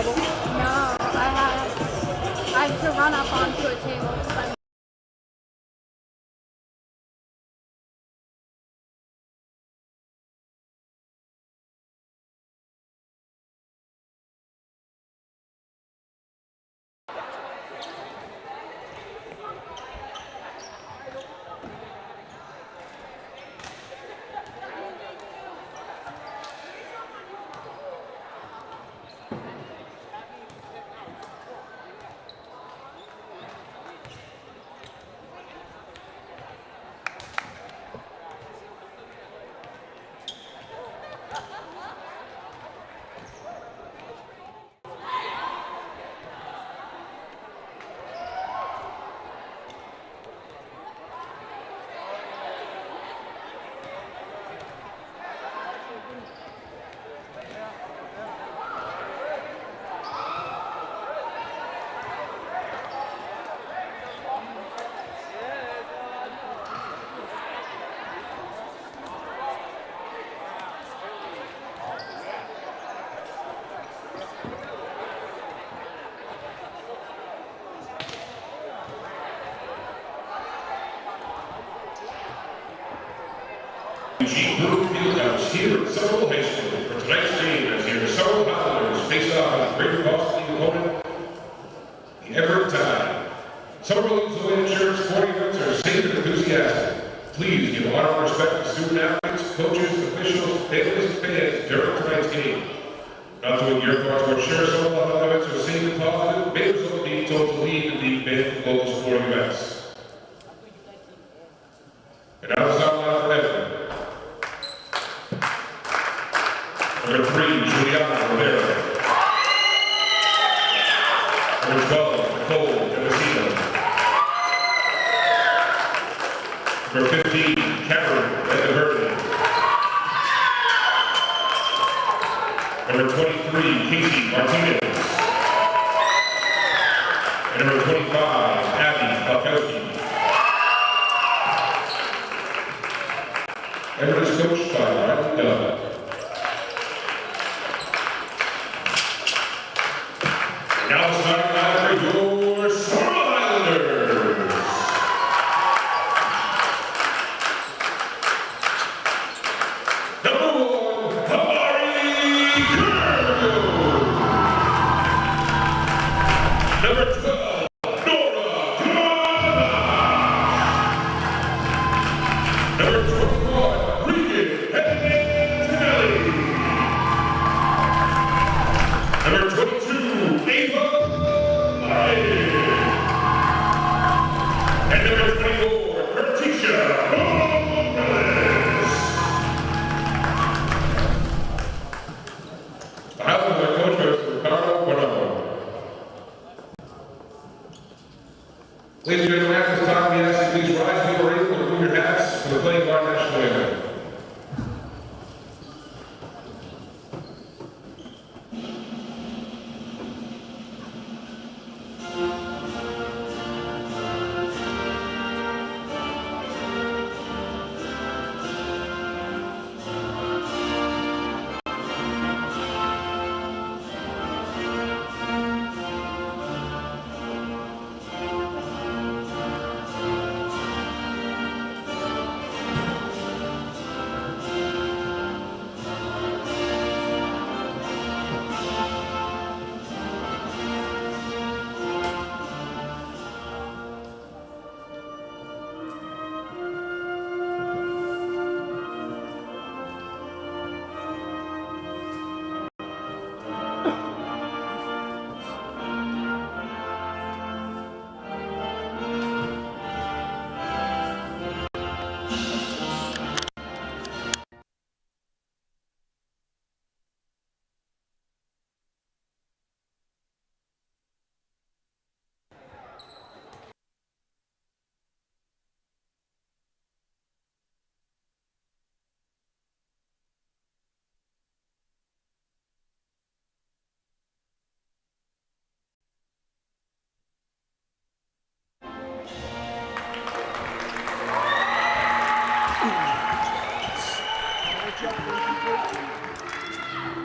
table? No, I had to run up onto a table. Eugene Brew Fieldhouse here at Summerville High School for tonight's game as your Summerville Highlanders face off on a great costly opponent, the Everett Tide. Summerville leads the way in church, sporting events are safe and enthusiastic. Please give honor and respect to student athletes, coaches, officials, families, and fans during tonight's game. Not doing your part to ensure Summerville Highlanders are safe and positive, may result in being told to leave and be banned from local sporting events. And now it's out loud for Everett. Number 3, Juliana Rivera. Number 12, Nicole Demasino. Number 15, Cameron Everett. Number 23, Casey Martinez. And number 25, Abby Falkowski. Everett is coached by Riley Dove. Now it's time for your Summerville Highlanders. Number 1, Amari Curlew. Number 12, Nora Camacho. Number 21, Regan Antonelli. Number 22, Ava Lyon. And number 24, Berticia Morales. The Highlanders are coached by Ricardo Guerrero. Ladies and gentlemen, at this time, we ask you please rise if you are able to remove your hats for the playing of our national anthem.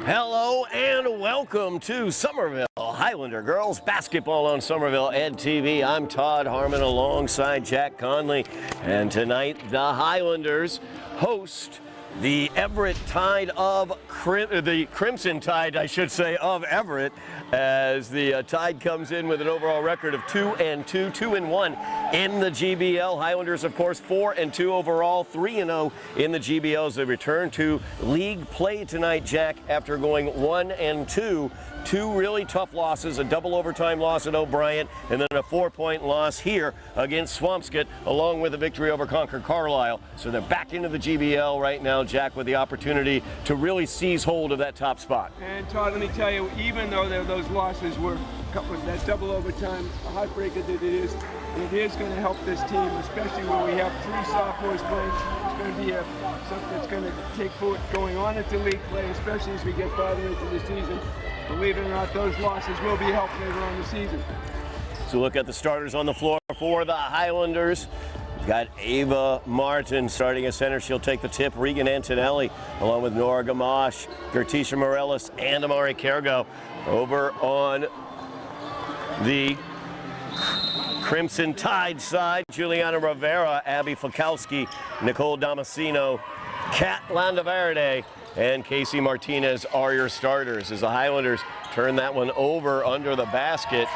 Hello and welcome to Summerville. Highlander girls basketball on Somerville Ed TV. I'm Todd Harmon alongside Jack Conley. And tonight the Highlanders host the Everett Tide of the Crimson Tide, I should say, of Everett, as the Tide comes in with an overall record of 2-2, 2-1 in the GBL. Highlanders, of course, 4-2 overall, 3-0 in the GBL as they return to league play tonight, Jack, after going 1-2. Two really tough losses, a double overtime loss at O'Brien, and then a 4-point loss here against Swampscott, along with a victory over Concord Carlisle. So they're back into the GBL right now, Jack, with the opportunity to really seize hold of that top spot. And Todd, let me tell you, even though those losses were a couple of that double overtime, a heartbreaker that it is going to help this team, especially when we have 3 sophomores playing. It's going to be something that's going to take forward going on into league play, especially as we get farther into the season. Believe it or not, those losses will be helped later on the season. So look at the starters on the floor for the Highlanders. We've got Ava Martin starting at center. She'll take the tip. Regan Antonelli, along with Nora Gamache, Gertisha Morellis, and Amari Kergo. Over on the Crimson Tide side, Juliana Rivera, Abby Fakowski, Nicole Damasino, Kat Landaverde, and Casey Martinez are your starters as the Highlanders turn that one over under the basket.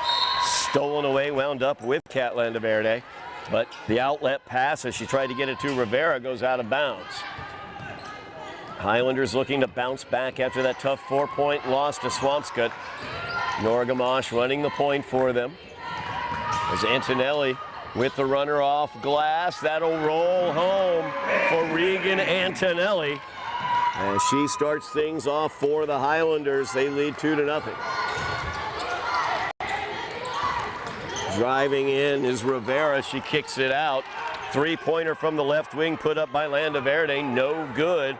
Stolen away, wound up with Kat Landaverde, but the outlet pass as she tried to get it to Rivera goes out of bounds. Highlanders looking to bounce back after that tough 4-point loss to Swampscott. Nora Gamache running the point for them. As Antonelli with the runner off glass, that'll roll home for Regan Antonelli. As she starts things off for the Highlanders, they lead 2-0. Driving in is Rivera. She kicks it out. 3-pointer from the left wing put up by Landaverde. No good.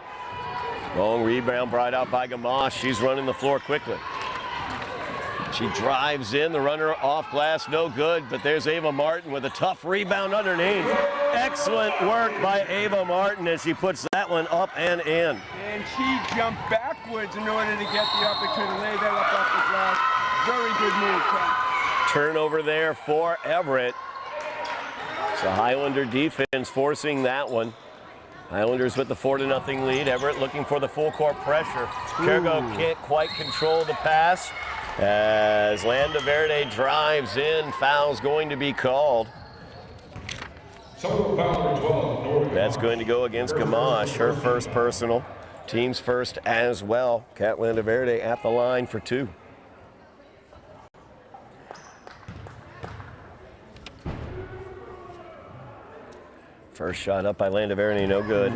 Long rebound brought out by Gamache. She's running the floor quickly. She drives in, the runner off glass, no good, but there's Ava Martin with a tough rebound underneath. Excellent work by Ava Martin as she puts that one up and in. And she jumped backwards in order to get the opportunity to lay that up off the glass. Very good move, Tom. Turnover there for Everett. So Highlander defense forcing that one. Highlanders with the 4-0 lead. Everett looking for the full court pressure. Kergo can't quite control the pass. As Landaverde drives in, foul's going to be called. That's going to go against Gamache, her first personal. Team's first as well. Kat Landaverde at the line for 2. First shot up by Landaverde, no good.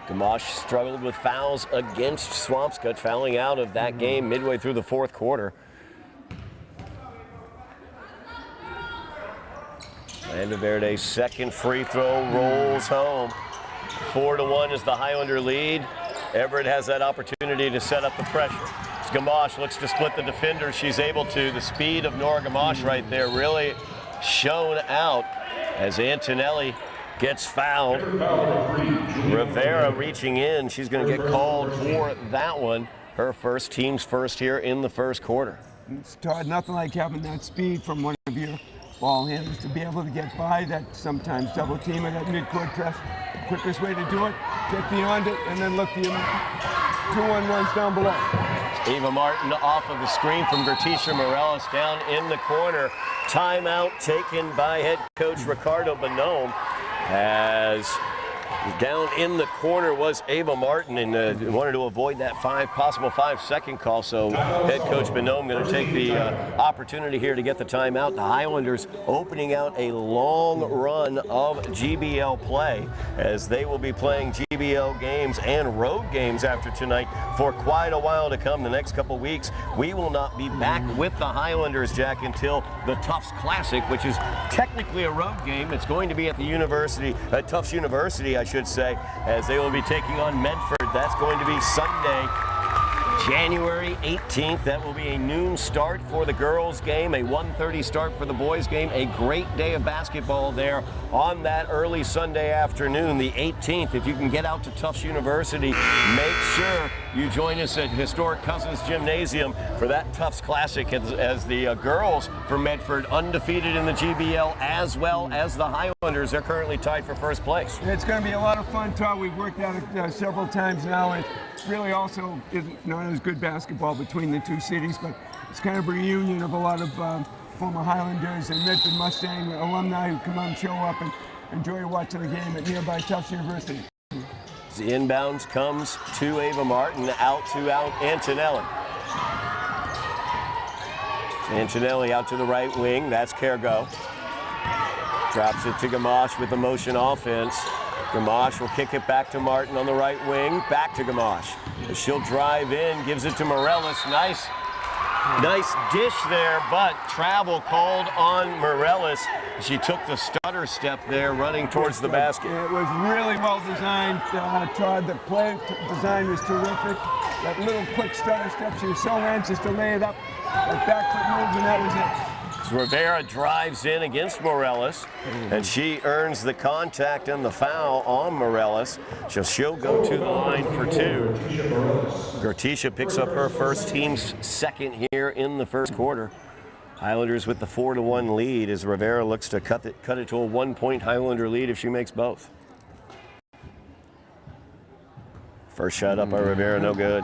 Gamache struggled with fouls against Swampscott, fouling out of that game midway through the 4th quarter. Landaverde's second free throw rolls home. 4-1 is the Highlander lead. Everett has that opportunity to set up the pressure. As Gamache looks to split the defender, she's able to. The speed of Nora Gamache right there really shown out as Antonelli gets fouled. Rivera reaching in. She's going to get called for that one. Her first, team's first here in the 1st quarter. It's Todd, nothing like having that speed from one of your ball handlers to be able to get by that sometimes double team or that mid-court press. The quickest way to do it, get beyond it, and then look the 2-on-1s down below. Ava Martin off of the screen from Gertisha Morellis down in the corner. Timeout taken by head coach Ricardo Bonhomme. As down in the corner was Ava Martin, and wanted to avoid that possible 5-second call. So head coach Bonhomme going to take the opportunity here to get the timeout. The Highlanders opening out a long run of GBL play, as they will be playing GBL games and road games after tonight for quite a while to come. The next couple weeks, we will not be back with the Highlanders, Jack, until the Tufts Classic, which is technically a road game. It's going to be at the university, at Tufts University, I should say, as they will be taking on Medford. That's going to be Sunday, January 18th. That will be a noon start for the girls game, a 1:30 start for the boys game. A great day of basketball there on that early Sunday afternoon, the 18th. If you can get out to Tufts University, make sure you join us at historic Cousins Gymnasium for that Tufts Classic as the girls from Medford undefeated in the GBL, as well as the Highlanders. They're currently tied for first place. It's going to be a lot of fun, Todd. We've worked at it several times now, and it really also is not as good basketball between the two cities, but it's kind of a reunion of a lot of former Highlanders and Medford Mustang alumni who come out and show up and enjoy watching the game at nearby Tufts University. The inbounds comes to Ava Martin, out Antonelli. Antonelli out to the right wing, that's Kergo. Drops it to Gamache with the motion offense. Gamache will kick it back to Martin on the right wing, back to Gamache. She'll drive in, gives it to Morellis. Nice dish there, but travel called on Morellis. She took the stutter step there, running towards the basket. It was really well designed, Todd. The play design was terrific. That little quick stutter step, she was so anxious to lay it up. That back foot move, and that was it. Rivera drives in against Morellis, and she earns the contact and the foul on Morellis. She'll go to the line for two. Gertisha picks up her first, team's second here in the first quarter. Highlanders with the 4-1 lead as Rivera looks to cut it to a 1-point Highlander lead if she makes both. First shot up by Rivera, no good.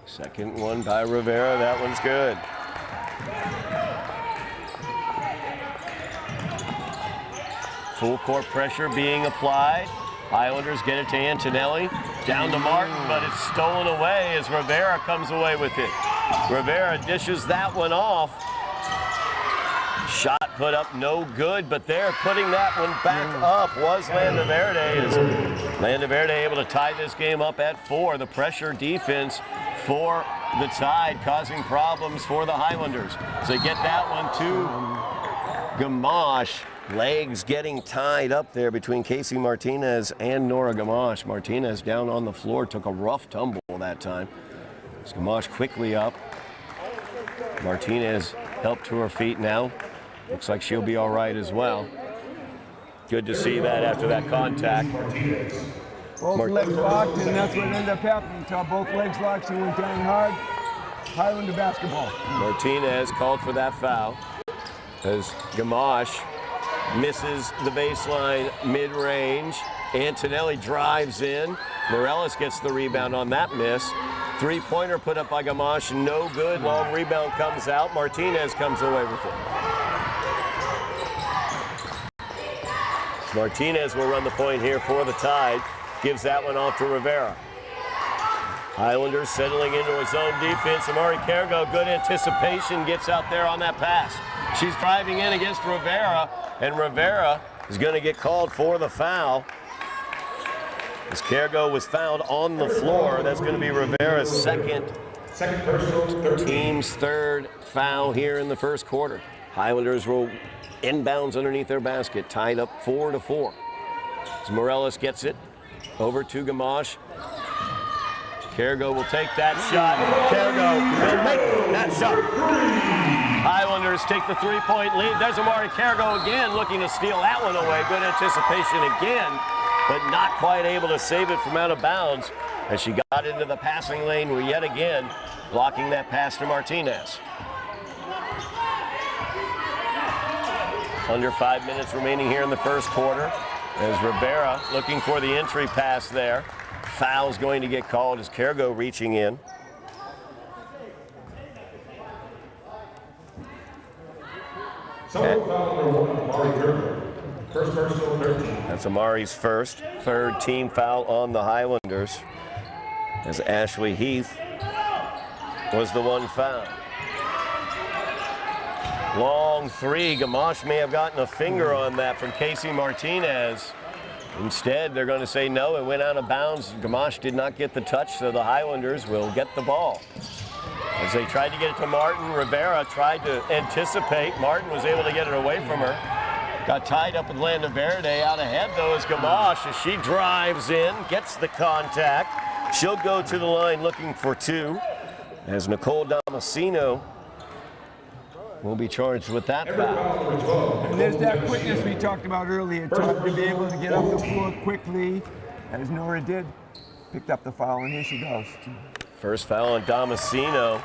Second one by Rivera, that one's good. Full court pressure being applied. Highlanders get it to Antonelli, down to Martin, but it's stolen away as Rivera comes away with it. Rivera dishes that one off. Shot put up no good, but they're putting that one back up was Landaverde. Is Landaverde able to tie this game up at 4? The pressure defense for the Tide causing problems for the Highlanders. So they get that one to Gamache. Legs getting tied up there between Casey Martinez and Nora Gamache. Martinez down on the floor, took a rough tumble that time. Gamache quickly up. Martinez helped to her feet now. Looks like she'll be all right as well. Good to see that after that contact. Both legs locked, and that's what ended up happening. Both legs locked, she went down hard. Highlander basketball. Martinez called for that foul as Gamache misses the baseline mid-range. Antonelli drives in. Morellis gets the rebound on that miss. Three-pointer put up by Gamache, no good. Long rebound comes out. Martinez comes away with it. Martinez will run the point here for the Tide. Gives that one off to Rivera. Highlanders settling into a zone defense. Amari Kergo, good anticipation, gets out there on that pass. She's driving in against Rivera, and Rivera is going to get called for the foul. As Kergo was fouled on the floor, that's going to be Rivera's second personal, team's third foul here in the first quarter. Highlanders will inbounds underneath their basket, tied up 4-4. As Morellis gets it over to Gamache. Kergo will take that shot. Kergo will make that shot. Highlanders take the three-point lead. There's Amari Kergo again looking to steal that one away. Good anticipation again, but not quite able to save it from out of bounds as she got into the passing lane yet again, blocking that pass to Martinez. Under 5 minutes remaining here in the first quarter as Rivera looking for the entry pass there. Foul's going to get called as Kergo reaching in. That's Amari's first, third team foul on the Highlanders as Ashley Heath was the one foul. Long three. Gamache may have gotten a finger on that from Casey Martinez. Instead, they're going to say no, it went out of bounds. Gamache did not get the touch, so the Highlanders will get the ball. As they tried to get it to Martin, Rivera tried to anticipate. Martin was able to get it away from her. Got tied up with Landaverde. Out ahead, though, is Gamache as she drives in, gets the contact. She'll go to the line looking for two as Nicole Damasino will be charged with that foul. And there's that quickness we talked about earlier, Todd, to be able to get up the floor quickly, as Nora did. Picked up the foul, and here she goes. First foul on Damasceno.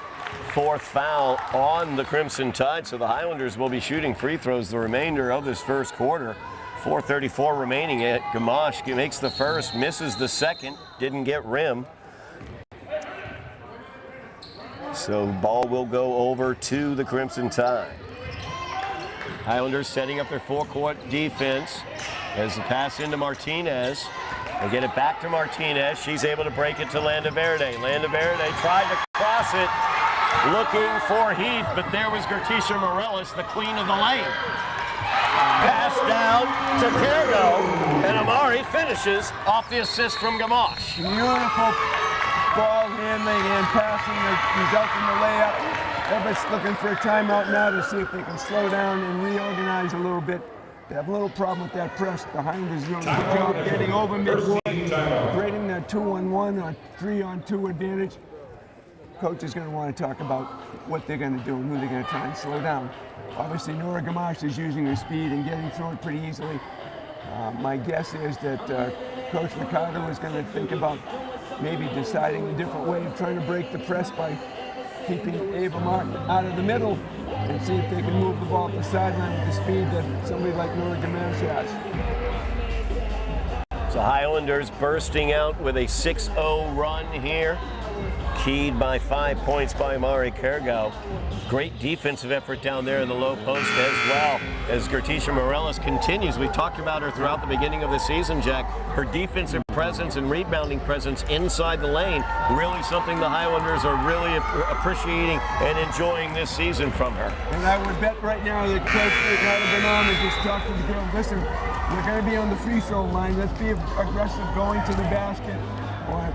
Fourth foul on the Crimson Tide, so the Highlanders will be shooting free throws the remainder of this first quarter. 4:34 remaining. Gamache makes the first, misses the second, didn't get rim. So the ball will go over to the Crimson Tide. Highlanders setting up their four-court defense as the pass into Martinez. They get it back to Martinez. She's able to break it to Landaverde. Landaverde tried to cross it, looking for Heath, but there was Gertisha Morellis, the queen of the lane. Pass down to Cargo, and Amari finishes off the assist from Gamache. Beautiful ball handling and passing that result in the layup. Everett's looking for a timeout now to see if they can slow down and reorganize a little bit. They have a little problem with that press. The Highlanders doing a good job getting over midcourt, creating that 2-on-1 or 3-on-2 advantage. Coach is going to want to talk about what they're going to do and who they're going to try and slow down. Obviously, Nora Gamache is using her speed and getting through it pretty easily. My guess is that Coach Ricardo is going to think about maybe deciding a different way of trying to break the press by keeping Ava Martin out of the middle and see if they can move the ball up the sideline with the speed that somebody like Nora Gamache has. So Highlanders bursting out with a 6-0 run here. Keyed by 5 points by Mari Kergo. Great defensive effort down there in the low post as well as Gertisha Morellis continues. We talked about her throughout the beginning of the season, Jack. Her defensive presence and rebounding presence inside the lane, really something the Highlanders are really appreciating and enjoying this season from her. And I would bet right now that Coach Ricardo Bonham is just talking to the girls, listen, we're going to be on the free throw line. Let's be aggressive going to the basket or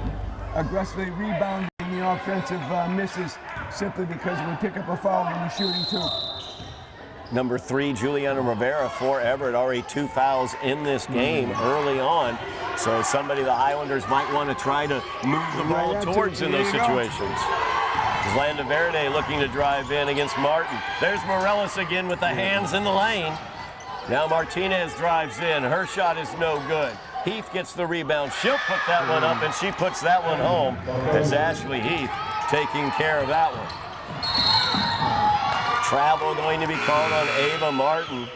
aggressively rebounding the offensive misses simply because we pick up a foul when we're shooting too. Number 3, Juliana Rivera for Everett, already 2 fouls in this game early on. So somebody the Highlanders might want to try to move the ball towards in those situations. Landaverde looking to drive in against Martin. There's Morellis again with the hands in the lane. Now Martinez drives in. Her shot is no good. Heath gets the rebound. She'll put that one up, and she puts that one home. It's Ashley Heath taking care of that one. Travel going to be called on Ava Martin.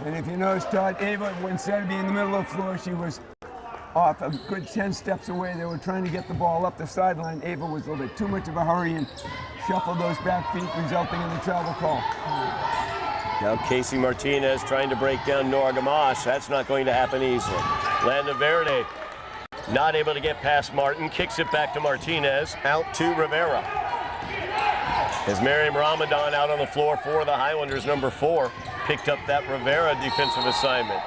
And if you notice, Todd, Ava, instead of being in the middle of the floor, she was off a good 10 steps away. They were trying to get the ball up the sideline. Ava was a little bit too much of a hurry and shuffled those back feet, resulting in the travel call. Now Casey Martinez trying to break down Nora Gamache. That's not going to happen easily. Landaverde not able to get past Martin. Kicks it back to Martinez. Out to Rivera. As Miriam Ramadan out on the floor for the Highlanders, number 4, picked up that Rivera defensive assignment.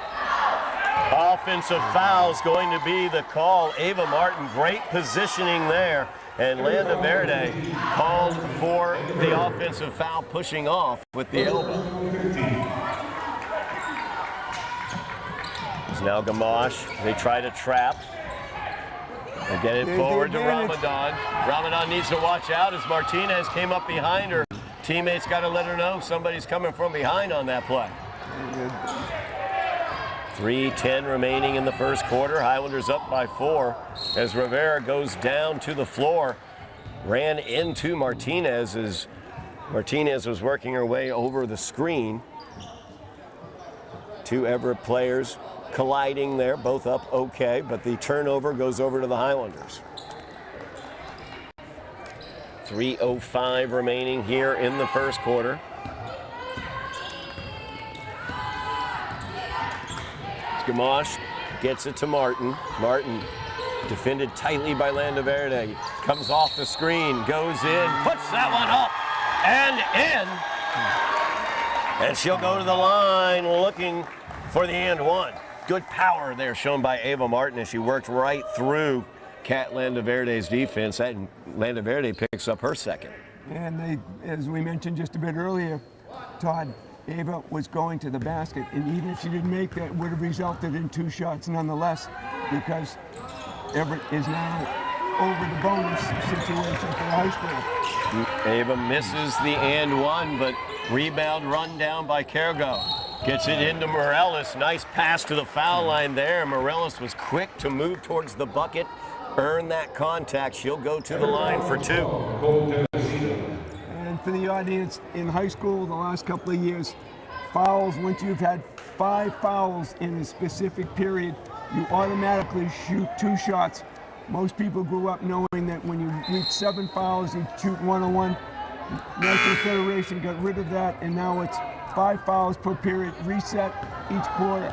Offensive foul's going to be the call. Ava Martin, great positioning there. And Landaverde called for the offensive foul, pushing off with the elbow. It's now Gamache. They try to trap. They get it forward to Ramadan. Ramadan needs to watch out as Martinez came up behind her. Teammates got to let her know somebody's coming from behind on that play. 3:10 remaining in the first quarter. Highlanders up by 4 as Rivera goes down to the floor. Ran into Martinez as Martinez was working her way over the screen. 2 Everett players colliding there, both up okay, but the turnover goes over to the Highlanders. 3:05 remaining here in the first quarter. Gamache gets it to Martin. Martin defended tightly by Landaverde. Comes off the screen, goes in, puts that one up and in. And she'll go to the line looking for the and one. Good power there shown by Ava Martin as she worked right through Kat Landaverde's defense. And Landaverde picks up her second. And as we mentioned just a bit earlier, Todd, Ava was going to the basket, and even if she didn't make that, it would have resulted in 2 shots nonetheless, because Everett is now over the bonus situation for high school. Ava misses the and one, but rebound run down by Kergo. Gets it into Morales. Nice pass to the foul line there. Morales was quick to move towards the bucket, earn that contact. She'll go to the line for 2. And for the audience, in high school the last couple of years, fouls, once you've had 5 fouls in a specific period, you automatically shoot 2 shots. Most people grew up knowing that when you reach 7 fouls, you shoot 1-on-1. National Federation got rid of that, and now it's 5 fouls per period, reset each quarter.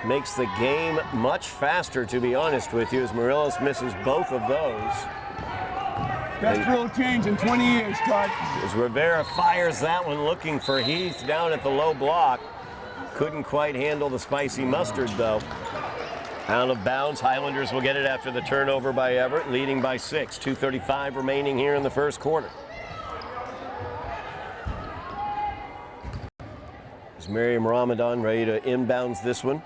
Makes the game much faster, to be honest with you, as Morelos misses both of those. Best rule change in 20 years, Todd. As Rivera fires that one looking for Heath down at the low block. Couldn't quite handle the spicy mustard, though. Out of bounds. Highlanders will get it after the turnover by Everett, leading by 6. 2:35 remaining here in the first quarter. Is Miriam Ramadan ready to inbounds this one?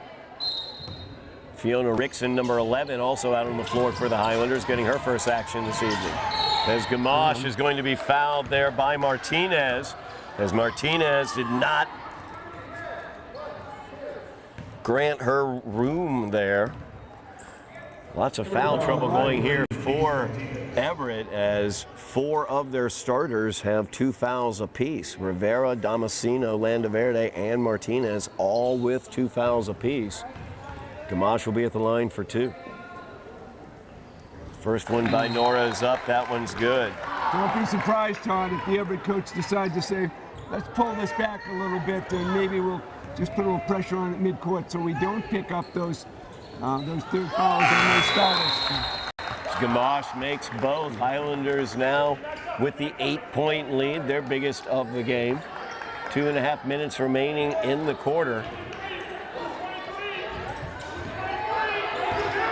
Fiona Rickson, number 11, also out on the floor for the Highlanders, getting her first action this evening. As Gamache is going to be fouled there by Martinez, as Martinez did not grant her room there. Lots of foul trouble going here for Everett, as 4 of their starters have 2 fouls apiece. Rivera, Damasceno, Landaverde, and Martinez all with 2 fouls apiece. Gamache will be at the line for 2. First one by Nora is up. That one's good. Don't be surprised, Todd, if the Everett coach decides to say, let's pull this back a little bit, and maybe we'll just put a little pressure on it midcourt so we don't pick up those 3rd fouls on those starters. Gamache makes both. Highlanders now with the 8-point lead, their biggest of the game. 2.5 minutes remaining in the quarter.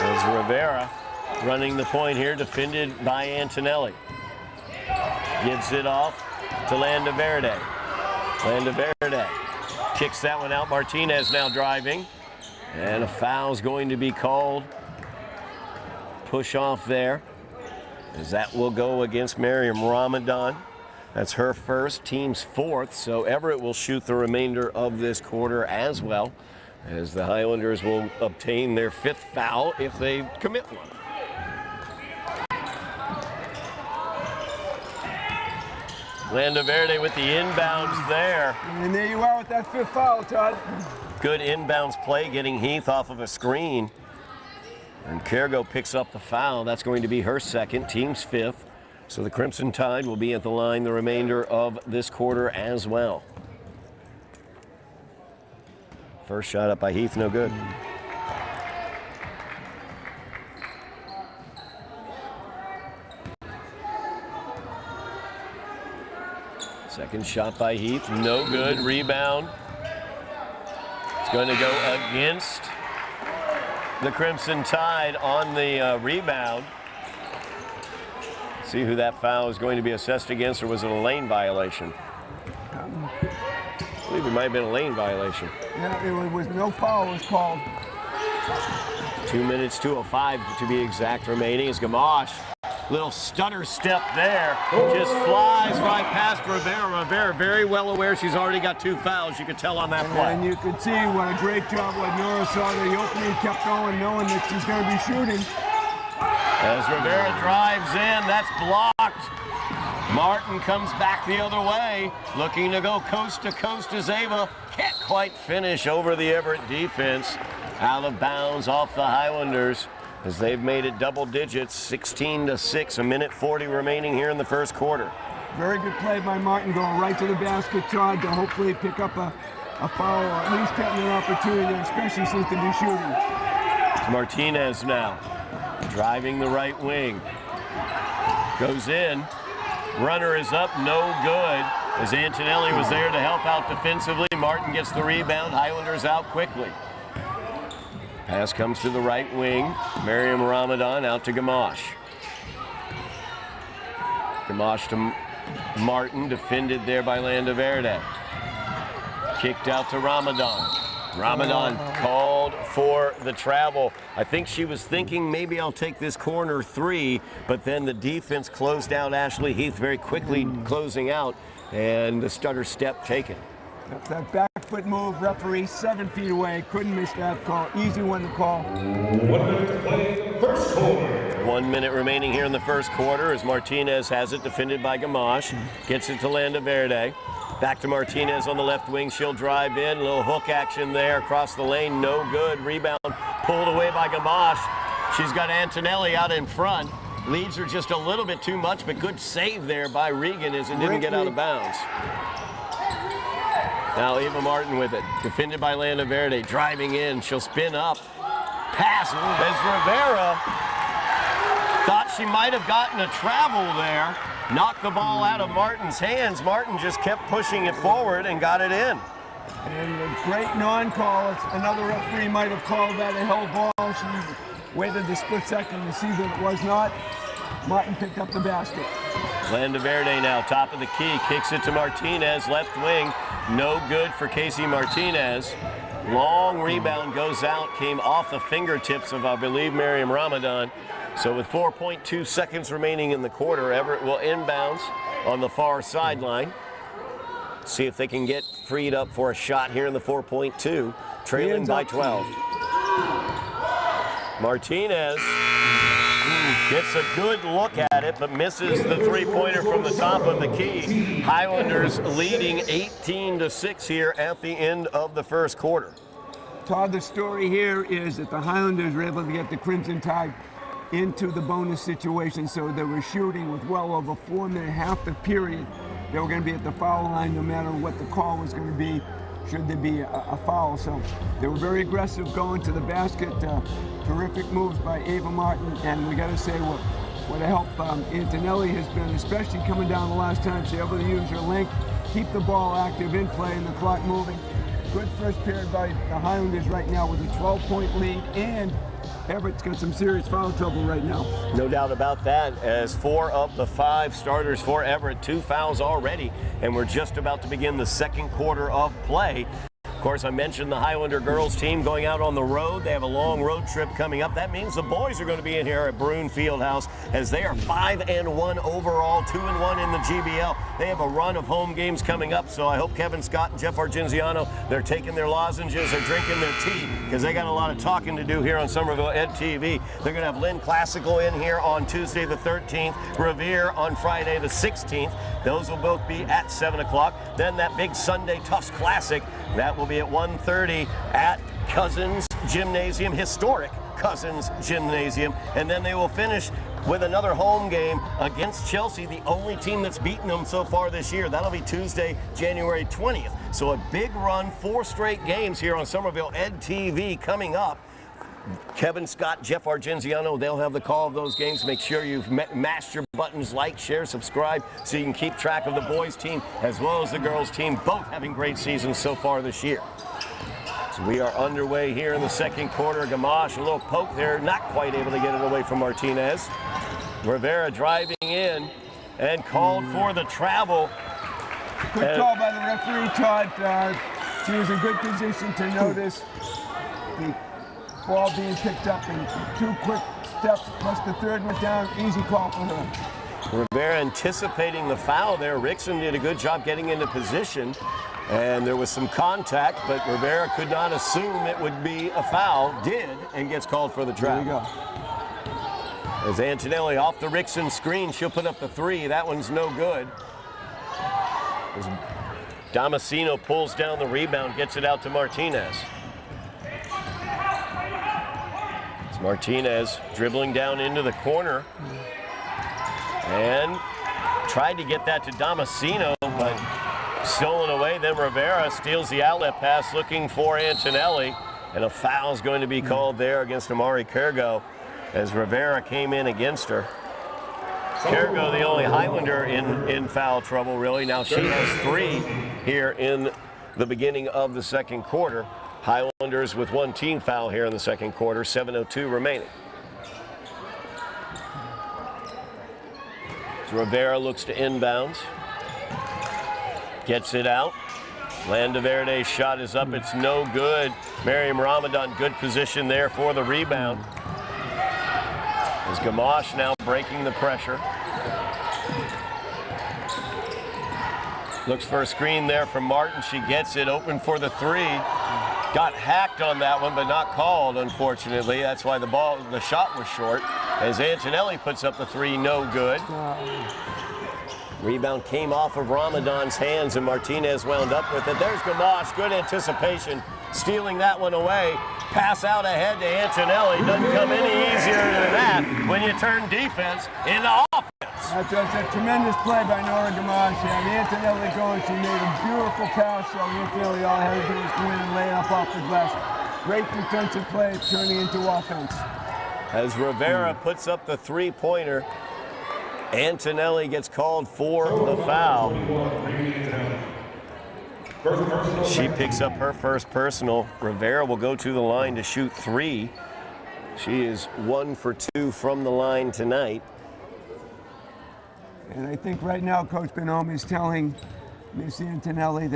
As Rivera running the point here, defended by Antonelli. Gives it off to Landaverde. Landaverde kicks that one out. Martinez now driving. And a foul's going to be called. Push off there, as that will go against Miriam Ramadan. That's her first, team's 4th, so Everett will shoot the remainder of this quarter as well, as the Highlanders will obtain their 5th foul if they commit one. Landaverde with the inbounds there. And there you are with that 5th foul, Todd. Good inbounds play, getting Heath off of a screen. And Kergo picks up the foul. That's going to be her 2nd, team's 5th. So the Crimson Tide will be at the line the remainder of this quarter as well. First shot up by Heath, no good. Second shot by Heath, no good. Rebound. It's going to go against the Crimson Tide on the rebound. See who that foul is going to be assessed against, or was it a lane violation? I believe it might have been a lane violation. Yeah, it was no foul was called. 2 minutes, 2:05 to be exact remaining. As Gamache, little stutter step there, just flies right past Rivera. Rivera very well aware she's already got 2 fouls. You could tell on that play. And you could see what a great job what Nora saw. The opening kept going, knowing that she's going to be shooting. As Rivera drives in, that's blocked. Martin comes back the other way, looking to go coast to coast as Ava can't quite finish over the Everett defense. Out of bounds off the Highlanders, as they've made it double digits, 16-6, 1:40 remaining here in the first quarter. Very good play by Martin, going right to the basket, Todd, to hopefully pick up a foul, or at least getting an opportunity, especially since they'll be shooting. It's Martinez now, driving the right wing. Goes in. Runner is up, no good. As Antonelli was there to help out defensively, Martin gets the rebound. Highlanders out quickly. Pass comes to the right wing. Miriam Ramadan out to Gamache. Gamache to Martin, defended there by Landaverde. Kicked out to Ramadan. Ramadan called called for the travel. I think she was thinking maybe I'll take this corner 3, but then the defense closed out Ashley Heath very quickly, closing out, and the stutter step taken. That back foot move, referee 7 feet away, couldn't miss that call. Easy one to call. 1 minute to play, first quarter. 1 minute remaining here in the first quarter as Martinez has it, defended by Gamache. Gets it to Landa Verde. Back to Martinez on the left wing. She'll drive in. A little hook action there across the lane. No good. Rebound pulled away by Gamache. She's got Antonelli out in front. Leads her just a little bit too much, but good save there by Regan as it didn't get out of bounds. Now Eva Martin with it. Defended by Landa Verde. Driving in. She'll spin up. Pass as Rivera thought she might have gotten a travel there. Knocked the ball out of Martin's hands. Martin just kept pushing it forward and got it in. And a great non-call. Another referee might have called that a held ball. She waited a split second to see that it was not. Martin picked up the basket. Landa Verde now, top of the key, kicks it to Martinez, left wing. No good for Casey Martinez. Long rebound goes out, came off the fingertips of, I believe, Miriam Ramadan. So with 4.2 seconds remaining in the quarter, Everett will inbounds on the far sideline. See if they can get freed up for a shot here in the 4.2, trailing by 12. Martinez gets a good look at it, but misses the three-pointer from the top of the key. Highlanders leading 18-6 here at the end of the first quarter. Todd, the story here is that the Highlanders were able to get the Crimson Tide into the bonus situation, so they were shooting with well over 4 minutes, half the period. They were going to be at the foul line no matter what the call was going to be, should there be a foul. So they were very aggressive going to the basket. Terrific moves by Ava Martin, and we got to say what a help Antonelli has been, especially coming down the last time. She's able to use her length, keep the ball active in play and the clock moving. Good first period by the Highlanders right now with a 12-point lead, and Everett's got some serious foul trouble right now. No doubt about that, as 4 of the 5 starters for Everett, 2 fouls already, and we're just about to begin the second quarter of play. Of course, I mentioned the Highlander girls team going out on the road. They have a long road trip coming up. That means the boys are going to be in here at Bruin Fieldhouse as they are 5-1 overall, 2-1 in the GBL. They have a run of home games coming up, so I hope Kevin Scott and Jeff Argenziano, they're taking their lozenges, they're drinking their tea, because they got a lot of talking to do here on Somerville Ed TV. They're going to have Lynn Classical in here on Tuesday the 13th, Revere on Friday the 16th. Those will both be at 7 o'clock. Then that big Sunday Tufts Classic, that will be at 1:30 at Cousins Gymnasium, historic Cousins Gymnasium. And then they will finish with another home game against Chelsea, the only team that's beaten them so far this year. That'll be Tuesday, January 20th. So a big run, 4 straight games here on Somerville Ed TV coming up. Kevin Scott, Jeff Argenziano, they'll have the call of those games. Make sure you've mashed your buttons, like, share, subscribe, so you can keep track of the boys team as well as the girls team, both having great seasons so far this year. So we are underway here in the second quarter. Gamache, a little poke there, not quite able to get it away from Martinez. Rivera driving in and called for the travel. Good call by the referee, Todd. She was in good position to notice the ball being picked up in 2 quick steps, plus the third went down. Easy call for her. Rivera anticipating the foul there. Rickson did a good job getting into position, and there was some contact, but Rivera could not assume it would be a foul. Did, and gets called for the trap. There you go. As Antonelli off the Rickson screen, she'll put up the 3. That one's no good. As Damasceno pulls down the rebound, gets it out to Martinez. Martinez dribbling down into the corner and tried to get that to Damasceno, but stolen away. Then Rivera steals the outlet pass looking for Antonelli, and a foul is going to be called there against Amari Kergo as Rivera came in against her. Kergo, the only Highlander in foul trouble, really. Now she has 3 here in the beginning of the second quarter. Highlanders with 1 team foul here in the second quarter, 7:02 remaining. So Rivera looks to inbounds. Gets it out. Landaverde's shot is up. It's no good. Miriam Ramadan, good position there for the rebound. As Gamache now breaking the pressure. Looks for a screen there from Martin. She gets it open for the three. Got hacked on that one, but not called, unfortunately. That's why the shot was short. As Antonelli puts up the three, no good. Rebound came off of Ramadan's hands, and Martinez wound up with it. There's Gamache, good anticipation, stealing that one away. Pass out ahead to Antonelli. Doesn't come any easier than that when you turn defense into offense. That's a tremendous play by Nora Gamache. Yeah, Antonelli going, she made a beautiful pass, so Antonelli all had to do was go in and lay it up off the glass. Great defensive play, turning into offense. As Rivera puts up the three-pointer, Antonelli gets called for the foul. She picks up her first personal. Rivera will go to the line to shoot three. She is 1 for 2 from the line tonight. And I think right now Coach Bonhomme is telling Miss Antonelli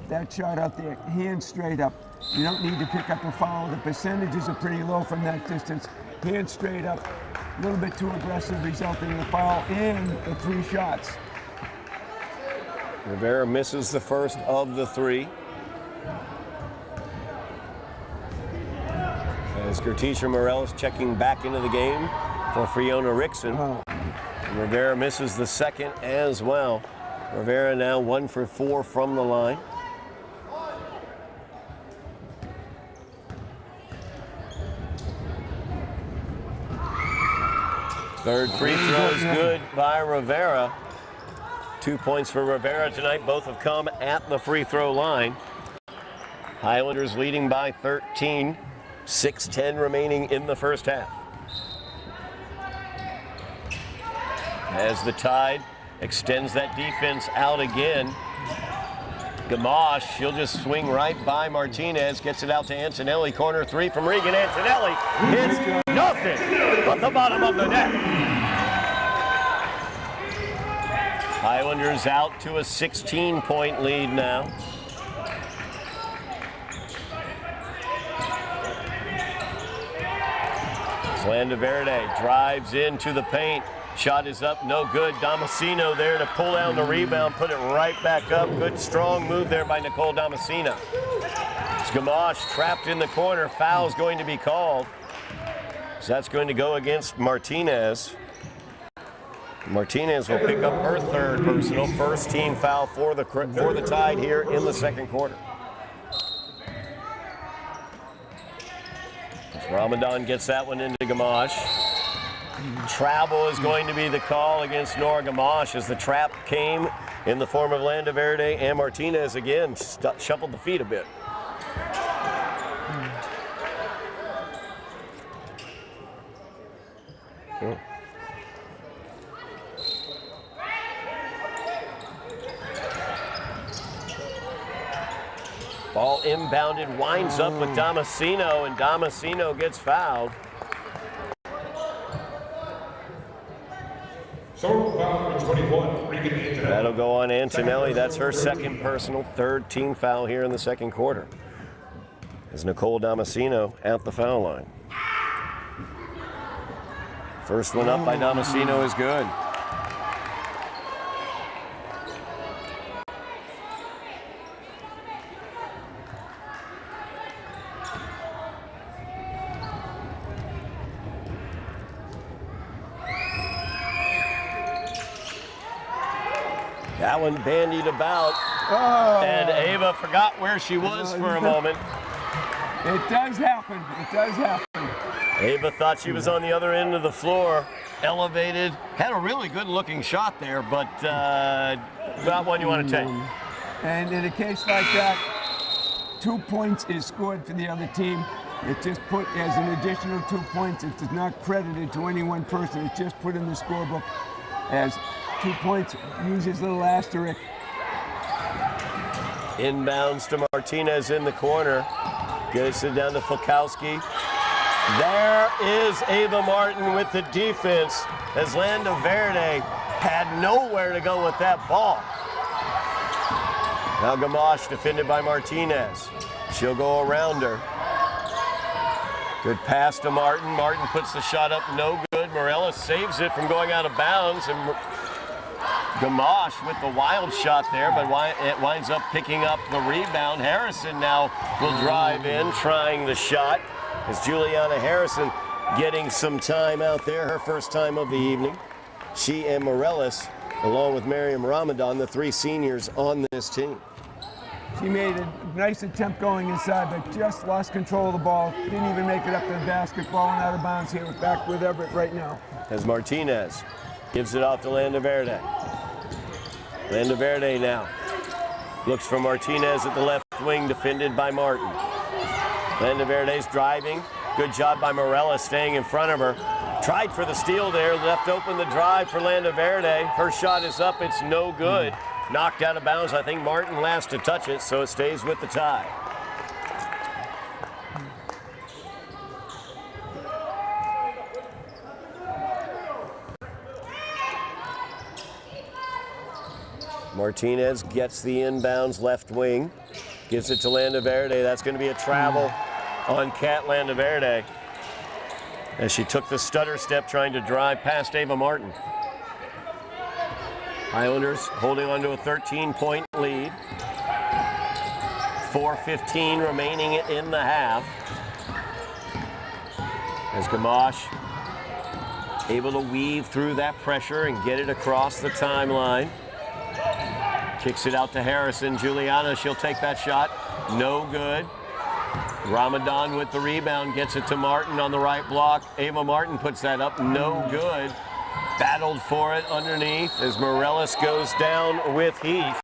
that shot out there, hands straight up. You don't need to pick up a foul. The percentages are pretty low from that distance. Hands straight up. A little bit too aggressive, resulting in a foul and the three shots. Rivera misses the first of the three. As Gertisha Morales checking back into the game for Fiona Rickson. Rivera misses the second as well. Rivera now 1 for 4 from the line. Third free throw is good by Rivera. 2 points for Rivera tonight. Both have come at the free throw line. Highlanders leading by 13. 6:10 remaining in the first half. As the Tide extends that defense out again. Gamache, she'll just swing right by Martinez, gets it out to Antonelli. Corner three from Regan. Antonelli hits nothing but the bottom of the net. Highlanders out to a 16-point lead now. Landaverde drives into the paint. Shot is up, no good. Damasceno there to pull down the rebound, put it right back up. Good, strong move there by Nicole Damasceno. Gamache trapped in the corner. Foul's going to be called. So that's going to go against Martinez. Martinez will pick up her third personal. First team foul for the Tide here in the second quarter. Ramadan gets that one into Gamache. Travel is going to be the call against Nora Gamache as the trap came in the form of Landaverde, and Martinez again shuffled the feet a bit. Ball inbounded, winds up with Damasceno, and Damasceno gets fouled. That'll go on Antonelli. That's her second personal, third team foul here in the second quarter. As Nicole Damasceno at the foul line. First one up by Damasceno is good. That one bandied about, and Ava forgot where she was for a moment. It does happen. It does happen. Ava thought she was on the other end of the floor, elevated, had a really good-looking shot there, but not one you want to take. And in a case like that, 2 points is scored for the other team. It's just put as an additional 2 points. It is not credited to any one person. It's just put in the scorebook as 2 points, uses a little asterisk. Inbounds to Martinez in the corner. Gets it down to Fulkowski. There is Ava Martin with the defense as Landaverde had nowhere to go with that ball. Now Gamache defended by Martinez. She'll go around her. Good pass to Martin. Martin puts the shot up, no good. Morales saves it from going out of bounds. And Gamache with the wild shot there, but it winds up picking up the rebound. Harrison now will drive in, trying the shot. As Juliana Harrison getting some time out there, her first time of the evening. She and Morales, along with Miriam Ramadan, the three seniors on this team. She made a nice attempt going inside, but just lost control of the ball. Didn't even make it up to the basket. Ball went out of bounds here. Back with Everett right now. As Martinez gives it off to Landaverde. Landaverde now looks for Martinez at the left wing, defended by Martin. Landaverde's driving. Good job by Morella staying in front of her. Tried for the steal there, left open the drive for Landaverde. Her shot is up, it's no good. Knocked out of bounds. I think Martin last to touch it, so it stays with the tie. Martinez gets the inbounds left wing. Gives it to Landaverde. That's going to be a travel on Kat Landaverde as she took the stutter step trying to drive past Ava Martin. Highlanders holding on to a 13-point lead. 4:15 remaining in the half. As Gamache able to weave through that pressure and get it across the timeline. Kicks it out to Harrison. Juliana, she'll take that shot. No good. Ramadan with the rebound, gets it to Martin on the right block. Ava Martin puts that up, no good. Battled for it underneath as Morales goes down with Heath.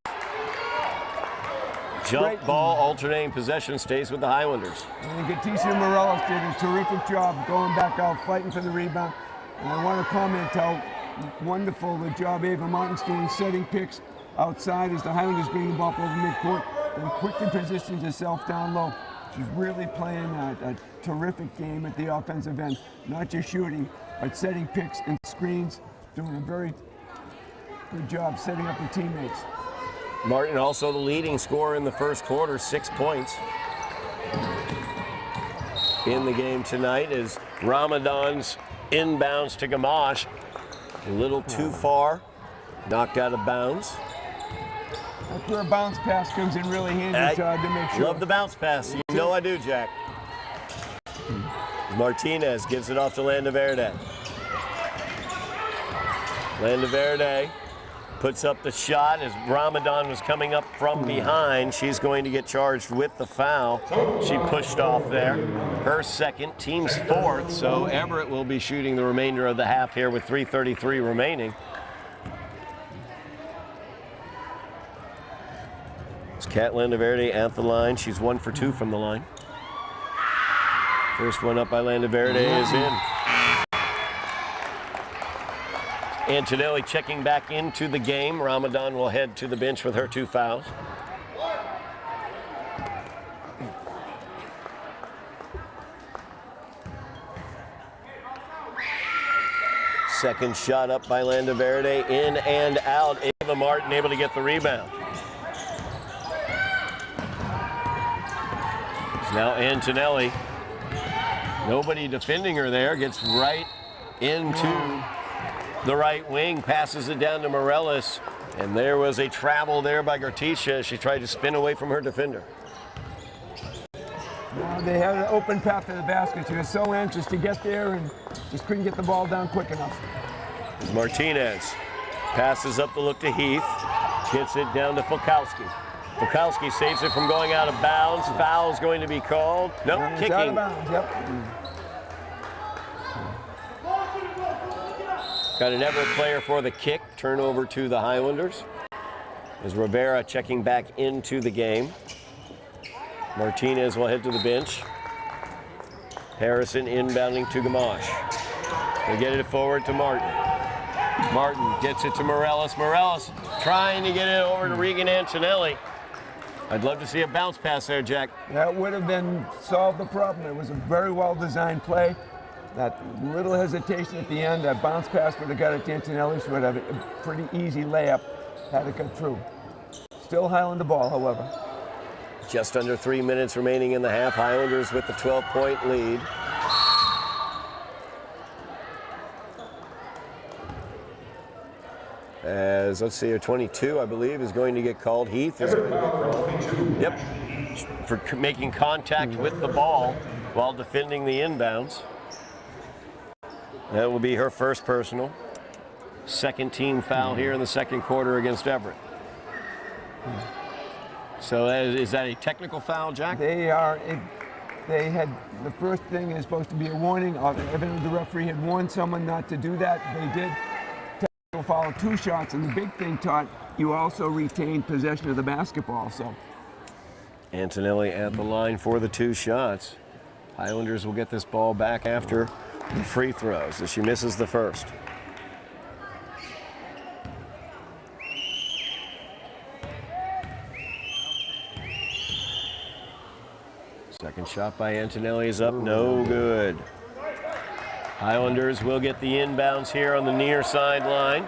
Jump ball, alternating possession, stays with the Highlanders. And Gatisha Morales did a terrific job going back out, fighting for the rebound. And I want to comment how wonderful the job Ava Martin's doing, setting picks outside as the Highlanders bring the ball up over midcourt and quickly positions herself down low. She's really playing a terrific game at the offensive end. Not just shooting, but setting picks and screens, doing a very good job setting up her teammates. Martin also the leading scorer in the first quarter, 6 points. In the game tonight is Ramadan's inbounds to Gamache. A little too far, knocked out of bounds. That's where a bounce pass comes in really handy, Todd, to make sure. Love the bounce pass. You know I do, Jack. Martinez gives it off to Landaverde. Landaverde puts up the shot as Ramadan was coming up from behind. She's going to get charged with the foul. She pushed off there. Her second, team's fourth, so Everett will be shooting the remainder of the half here with 3:33 remaining. It's Kat Landaverde at the line. She's 1 for 2 from the line. First one up by Landaverde is in. Antonelli checking back into the game. Ramadan will head to the bench with her 2 fouls. Second shot up by Landaverde, in and out. Ava Martin able to get the rebound. It's now Antonelli. Nobody defending her there, gets right into the right wing, passes it down to Morales, and there was a travel there by Gartisha as she tried to spin away from her defender. They had an open path to the basket. She was so anxious to get there and just couldn't get the ball down quick enough. Martinez passes up the look to Heath, gets it down to Fulkowski. Fulkowski saves it from going out of bounds. Foul's going to be called. Nope, kicking. Out of bounds, yep. Got an Everett player for the kick. Turnover to the Highlanders. As Rivera checking back into the game. Martinez will head to the bench. Harrison inbounding to Gamache. They get it forward to Martin. Martin gets it to Morales. Morales trying to get it over to Regan Antonelli. I'd love to see a bounce pass there, Jack. That would have been solved the problem. It was a very well-designed play. That little hesitation at the end, that bounce pass would have got it to Antonelli, so would have a pretty easy layup had it got through. Still Highlander ball, however. Just under 3 minutes remaining in the half. Highlanders with the 12-point lead. As, let's see, a 22, I believe, is going to get called. Heath is going to get called. Yep, for making contact with the ball while defending the inbounds. That will be her first personal. Second team foul here in the second quarter against Everett. So is that a technical foul, Jack? They had, the first thing is supposed to be a warning. Evidently the referee had warned someone not to do that. They did. Foul 2 shots, and the big thing, Todd, you also retained possession of the basketball. So Antonelli at the line for the 2 shots. Highlanders will get this ball back after the free throws as she misses the first. Second shot by Antonelli is up, no good. Highlanders will get the inbounds here on the near sideline.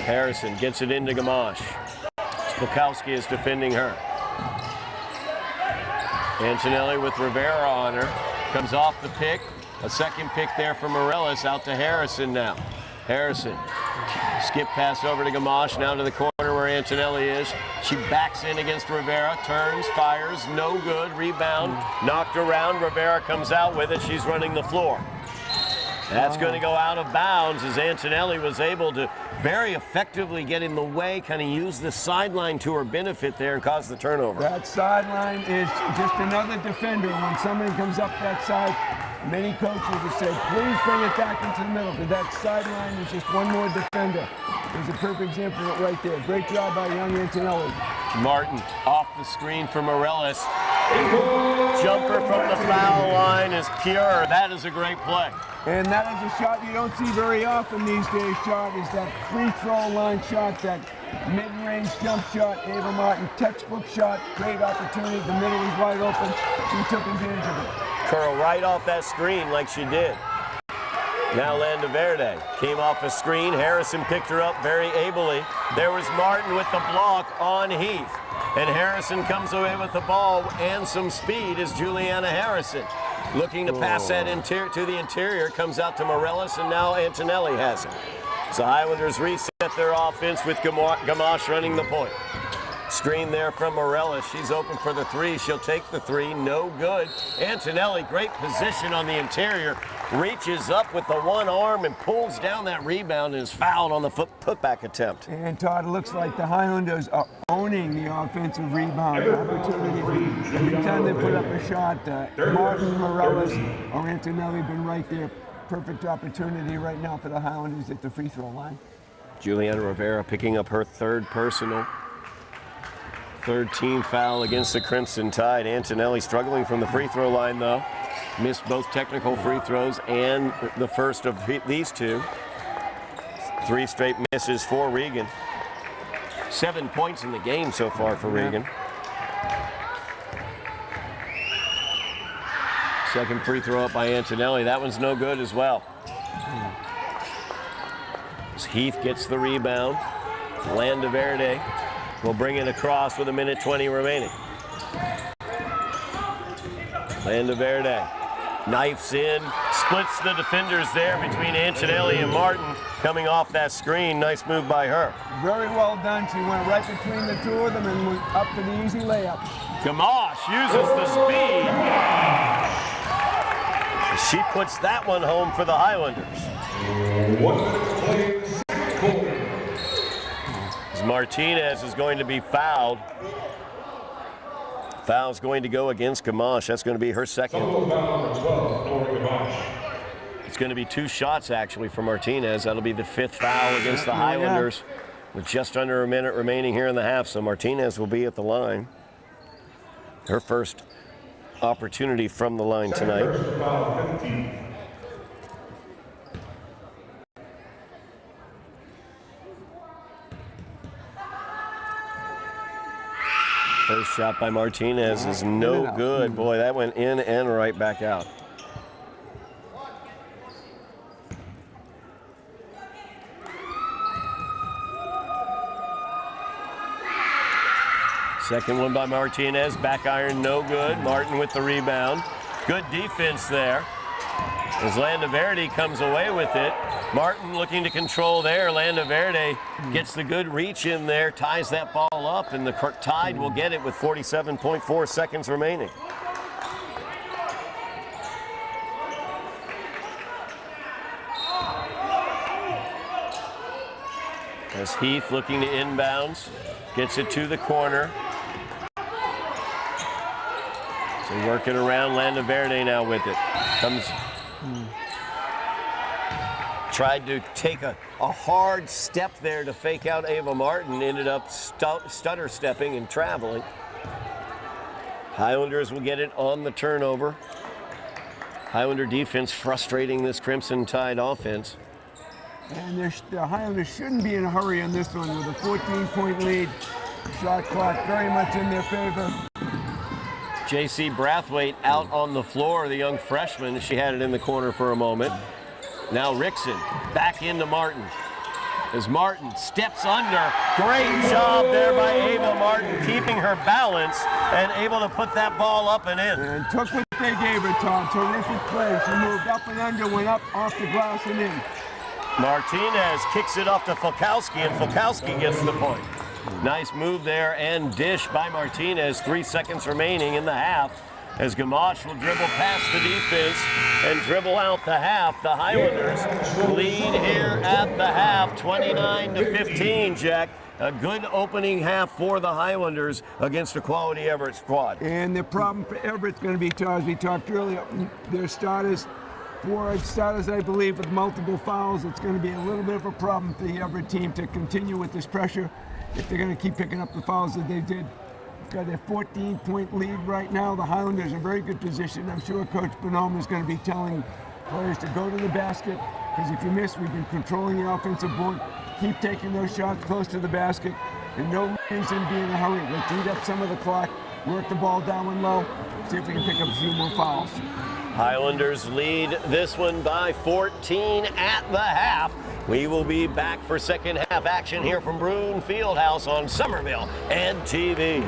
Harrison gets it into Gamache. Spokowski is defending her. Antonelli with Rivera on her. Comes off the pick. A second pick there for Morellis. Out to Harrison now. Harrison. Skip pass over to Gamache, now to the corner where Antonelli is. She backs in against Rivera, turns, fires, no good, rebound, knocked around. Rivera comes out with it, she's running the floor. That's going to go out of bounds as Antonelli was able to very effectively get in the way, kind of use the sideline to her benefit there and cause the turnover. that sideline is just another defender. When somebody comes up that side, many coaches have said, please bring it back into the middle, because that sideline is just one more defender. There's a perfect example of it right there. Great job by young Antonelli. Martin off the screen for Morellis. Jumper from the foul line is pure. That is a great play. And that is a shot you don't see very often these days, Chart, is that free throw line shot, that mid-range jump shot. Ava Martin, textbook shot, great opportunity. The middle was wide open. She took advantage of it. Curl right off that screen like she did. Now Landaverde came off a screen. Harrison picked her up very ably. There was Martin with the block on Heath. And Harrison comes away with the ball and some speed is Juliana Harrison. Looking to pass that to the interior, comes out to Morellis, and now Antonelli has it. So Highlanders reset their offense with Gamache running the point. Screen there from Morellis. She's open for the 3. She'll take the 3. No good. Antonelli, great position on the interior. Reaches up with the one arm and pulls down that rebound and is fouled on the putback attempt. And Todd, it looks like the Highlanders are owning the offensive rebound opportunity. Every time they put up a shot, Martin, Morellis, or Antonelli have been right there. Perfect opportunity right now for the Highlanders at the free throw line. Juliana Rivera picking up her 3rd personal. 3rd team foul against the Crimson Tide. Antonelli struggling from the free throw line, though. Missed both technical free throws and the first of these 2. 3 straight misses for Regan. 7 points in the game so far for Regan. Second free throw up by Antonelli. That one's no good as well. As Heath gets the rebound. Landaverde will bring it across with 1:20 remaining. Landaverde knifes in, splits the defenders there between Antonelli and Martin. Coming off that screen, nice move by her. Very well done. She went right between the 2 of them and went up for the easy layup. Gamache uses the speed. She puts that one home for the Highlanders. 1 minute to play, second quarter. As Martinez is going to be fouled. Foul's going to go against Gamache. That's going to be her second. Solo foul number 12, Nora Gamache. It's going to be 2 shots actually for Martinez. That'll be the 5th foul against the Highlanders with just under a minute remaining here in the half. So Martinez will be at the line. Her first opportunity from the line tonight. First foul, 15. First shot by Martinez is no good. Boy, that went in and right back out. Second one by Martinez. Back iron, no good. Martin with the rebound. Good defense there. As Landaverde comes away with it. Martin looking to control there. Landaverde gets the good reach in there, ties that ball up, and the Tide will get it with 47.4 seconds remaining. As Heath looking to inbounds, gets it to the corner. So working around, Landaverde now with it. Comes, tried to take a hard step there to fake out Ava Martin, ended up stutter stepping and traveling. Highlanders will get it on the turnover. Highlander defense frustrating this Crimson Tide offense. And the Highlanders shouldn't be in a hurry on this one with a 14-point lead. Shot clock very much in their favor. J.C. Brathwaite out on the floor, the young freshman. She had it in the corner for a moment. Now Rickson back into Martin. As Martin steps under. Great job there by Ava Martin, keeping her balance and able to put that ball up and in. And took what they gave her, Tom. Terrific play. She moved up and under, went up off the glass and in. Martinez kicks it off to Fulkowski, and Fulkowski gets the point. Nice move there and dish by Martinez. 3 seconds remaining in the half as Gamache will dribble past the defense and dribble out the half. The Highlanders lead here at the half, 29-15, Jack. A good opening half for the Highlanders against a quality Everett squad. And the problem for Everett's going to be, as we talked earlier, their starters, four starters, I believe, with multiple fouls. It's going to be a little bit of a problem for the Everett team to continue with this pressure if they're going to keep picking up the fouls that they did. Got a 14-point lead right now. The Highlanders are in a very good position. I'm sure Coach Bonhomme is going to be telling players to go to the basket, because if you miss, we've been controlling the offensive board. Keep taking those shots close to the basket, and no reason to be in a hurry. Let's eat up some of the clock, work the ball down and low, see if we can pick up a few more fouls. Highlanders lead this one by 14 at the half. We will be back for second half action here from Broome Fieldhouse on Somerville and TV.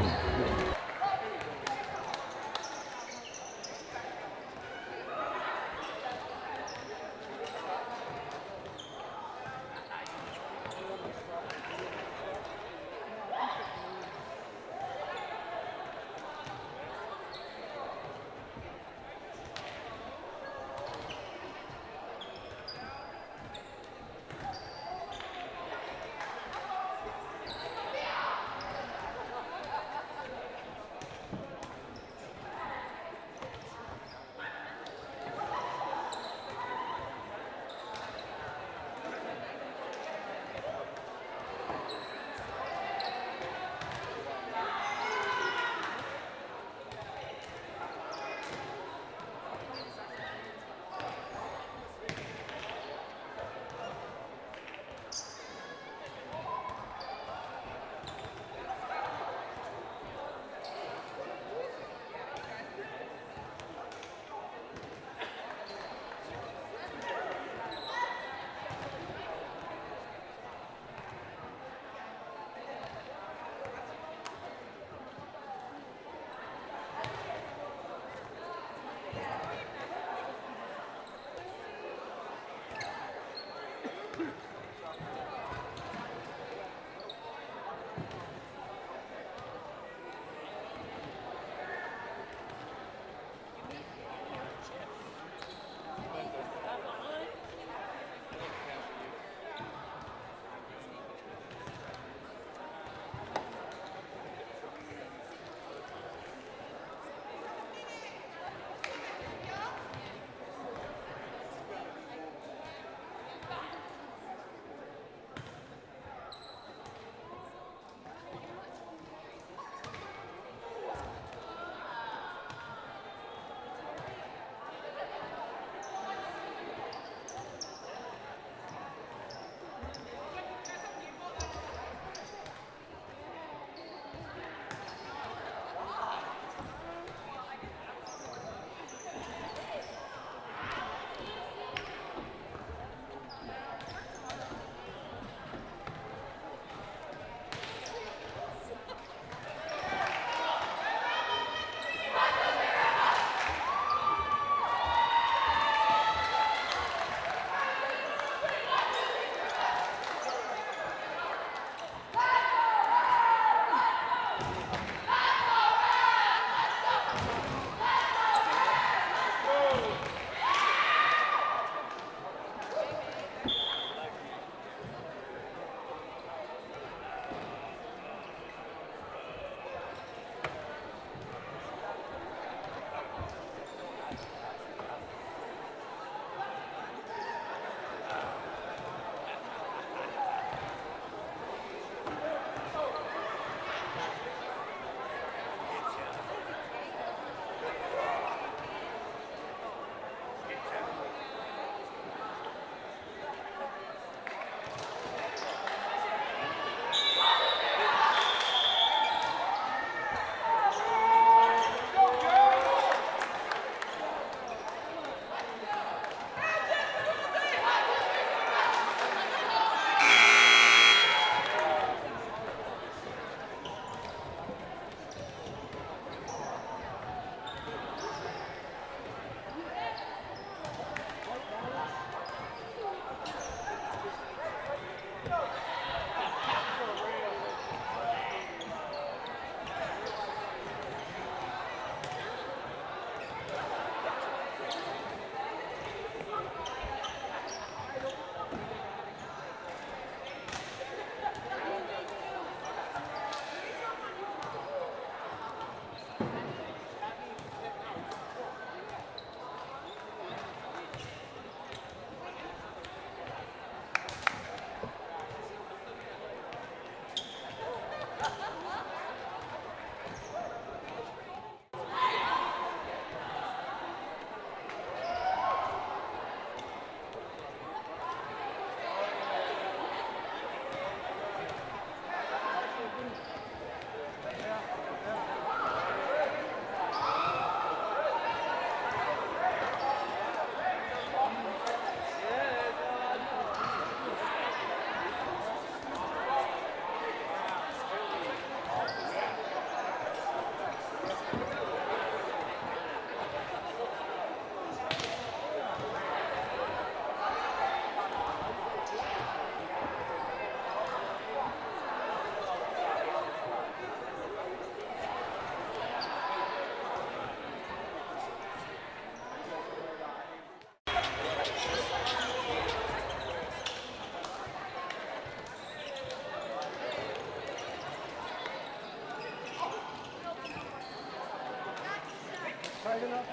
wide enough?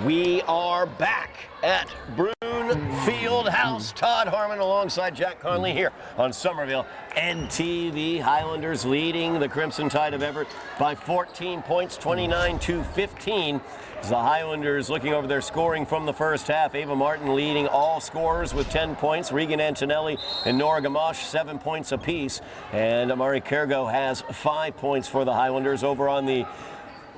We are back at Bruin Field House. Todd Harmon alongside Jack Conley here on Somerville NTV. Highlanders leading the Crimson Tide of Everett by 14 points, 29-15. As the Highlanders looking over their scoring from the first half. Ava Martin leading all scorers with 10 points. Regan Antonelli and Nora Gamache 7 points apiece. And Amari Kergo has 5 points for the Highlanders. Over on the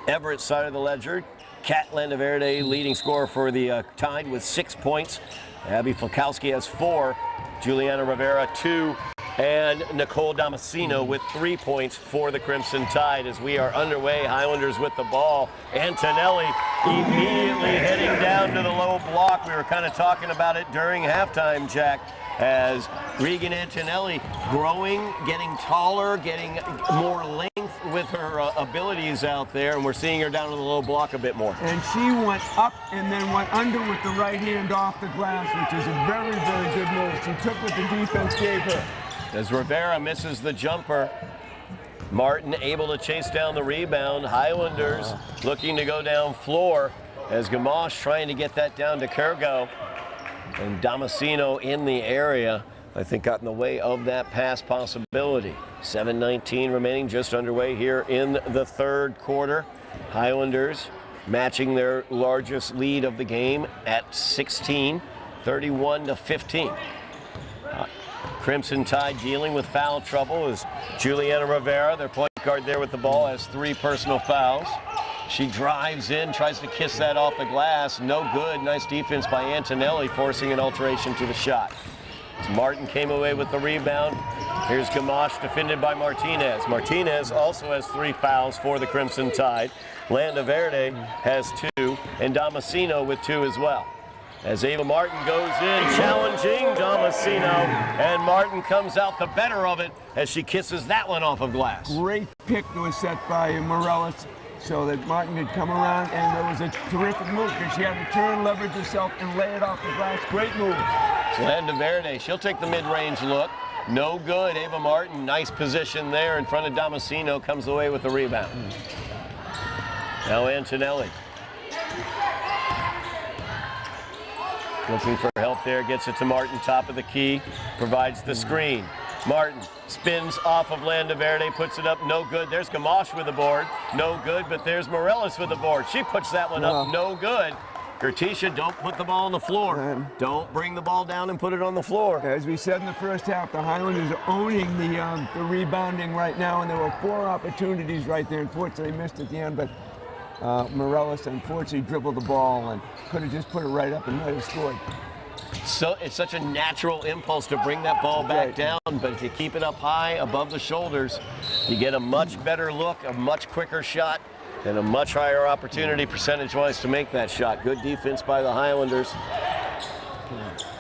Everett side of the ledger, Kat Landaverde leading scorer for the Tide with 6 points. Abby Flakowski has 4. Juliana Rivera 2. And Nicole Damasceno with 3 points for the Crimson Tide as we are underway. Highlanders with the ball. Antonelli immediately heading down to the low block. We were kind of talking about it during halftime, Jack, as Regan Antonelli growing, getting taller, getting more length with her abilities out there, and we're seeing her down to the low block a bit more. And she went up and then went under with the right hand off the glass, which is a very, very good move. She took what the defense gave her. as Rivera misses the jumper. Martin able to chase down the rebound. Highlanders looking to go down floor as Gamache trying to get that down to Kergo. And Damasceno in the area, I think, got in the way of that pass possibility. 7:19 remaining, just underway here in the third quarter. Highlanders matching their largest lead of the game at 16, 31-15. Crimson Tide dealing with foul trouble as Juliana Rivera, their point guard there with the ball, has 3 personal fouls. She drives in, tries to kiss that off the glass. No good. Nice defense by Antonelli, forcing an alteration to the shot. As Martin came away with the rebound. Here's Gamache defended by Martinez. Martinez also has 3 fouls for the Crimson Tide. Landaverde has 2, and Damasceno with 2 as well. As Ava Martin goes in, challenging Damasceno, and Martin comes out the better of it as she kisses that one off of glass. Great pick that was set by Morales so that Martin could come around, and it was a terrific move because she had to turn, leverage herself, and lay it off the glass. Great move. Landaverde, she'll take the mid-range look. No good. Ava Martin, nice position there in front of Damasceno, comes away with the rebound. Now Antonelli. Looking for help there, gets it to Martin, top of the key, provides the screen. Martin spins off of Landaverde, puts it up, no good. There's Gamache with the board, no good, but there's Morales with the board. She puts that one up, no good. Gertisha, don't put the ball on the floor. Don't bring the ball down and put it on the floor. As we said in the first half, the Highlanders are owning the rebounding right now, and there were 4 opportunities right there. Unfortunately, missed at the end, but Morales unfortunately dribbled the ball and could have just put it right up and might have scored. So it's such a natural impulse to bring that ball back down, but if you keep it up high above the shoulders, you get a much better look, a much quicker shot, and a much higher opportunity percentage-wise to make that shot. Good defense by the Highlanders.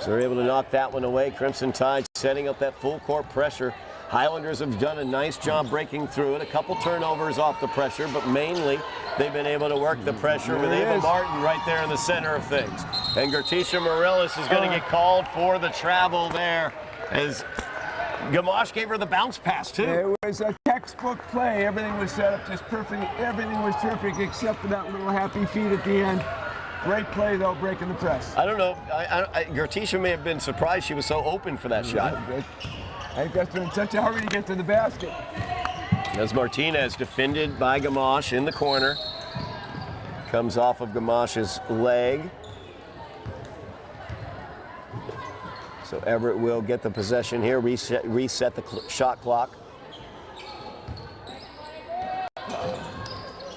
So they're able to knock that one away. Crimson Tide setting up that full court pressure. Highlanders have done a nice job breaking through it. A couple turnovers off the pressure, but mainly they've been able to work the pressure with Ava Martin right there in the center of things. And Gertisha Morales is going to get called for the travel there as Gamache gave her the bounce pass too. It was a textbook play. Everything was set up just perfect. Everything was perfect except for that little happy feet at the end. Great play though, breaking the press. I don't know. Gertisha may have been surprised she was so open for that shot. I think that's in such a hurry to get to the basket. As Martinez defended by Gamache in the corner. Comes off of Gamache's leg. So Everett will get the possession here, reset the shot clock.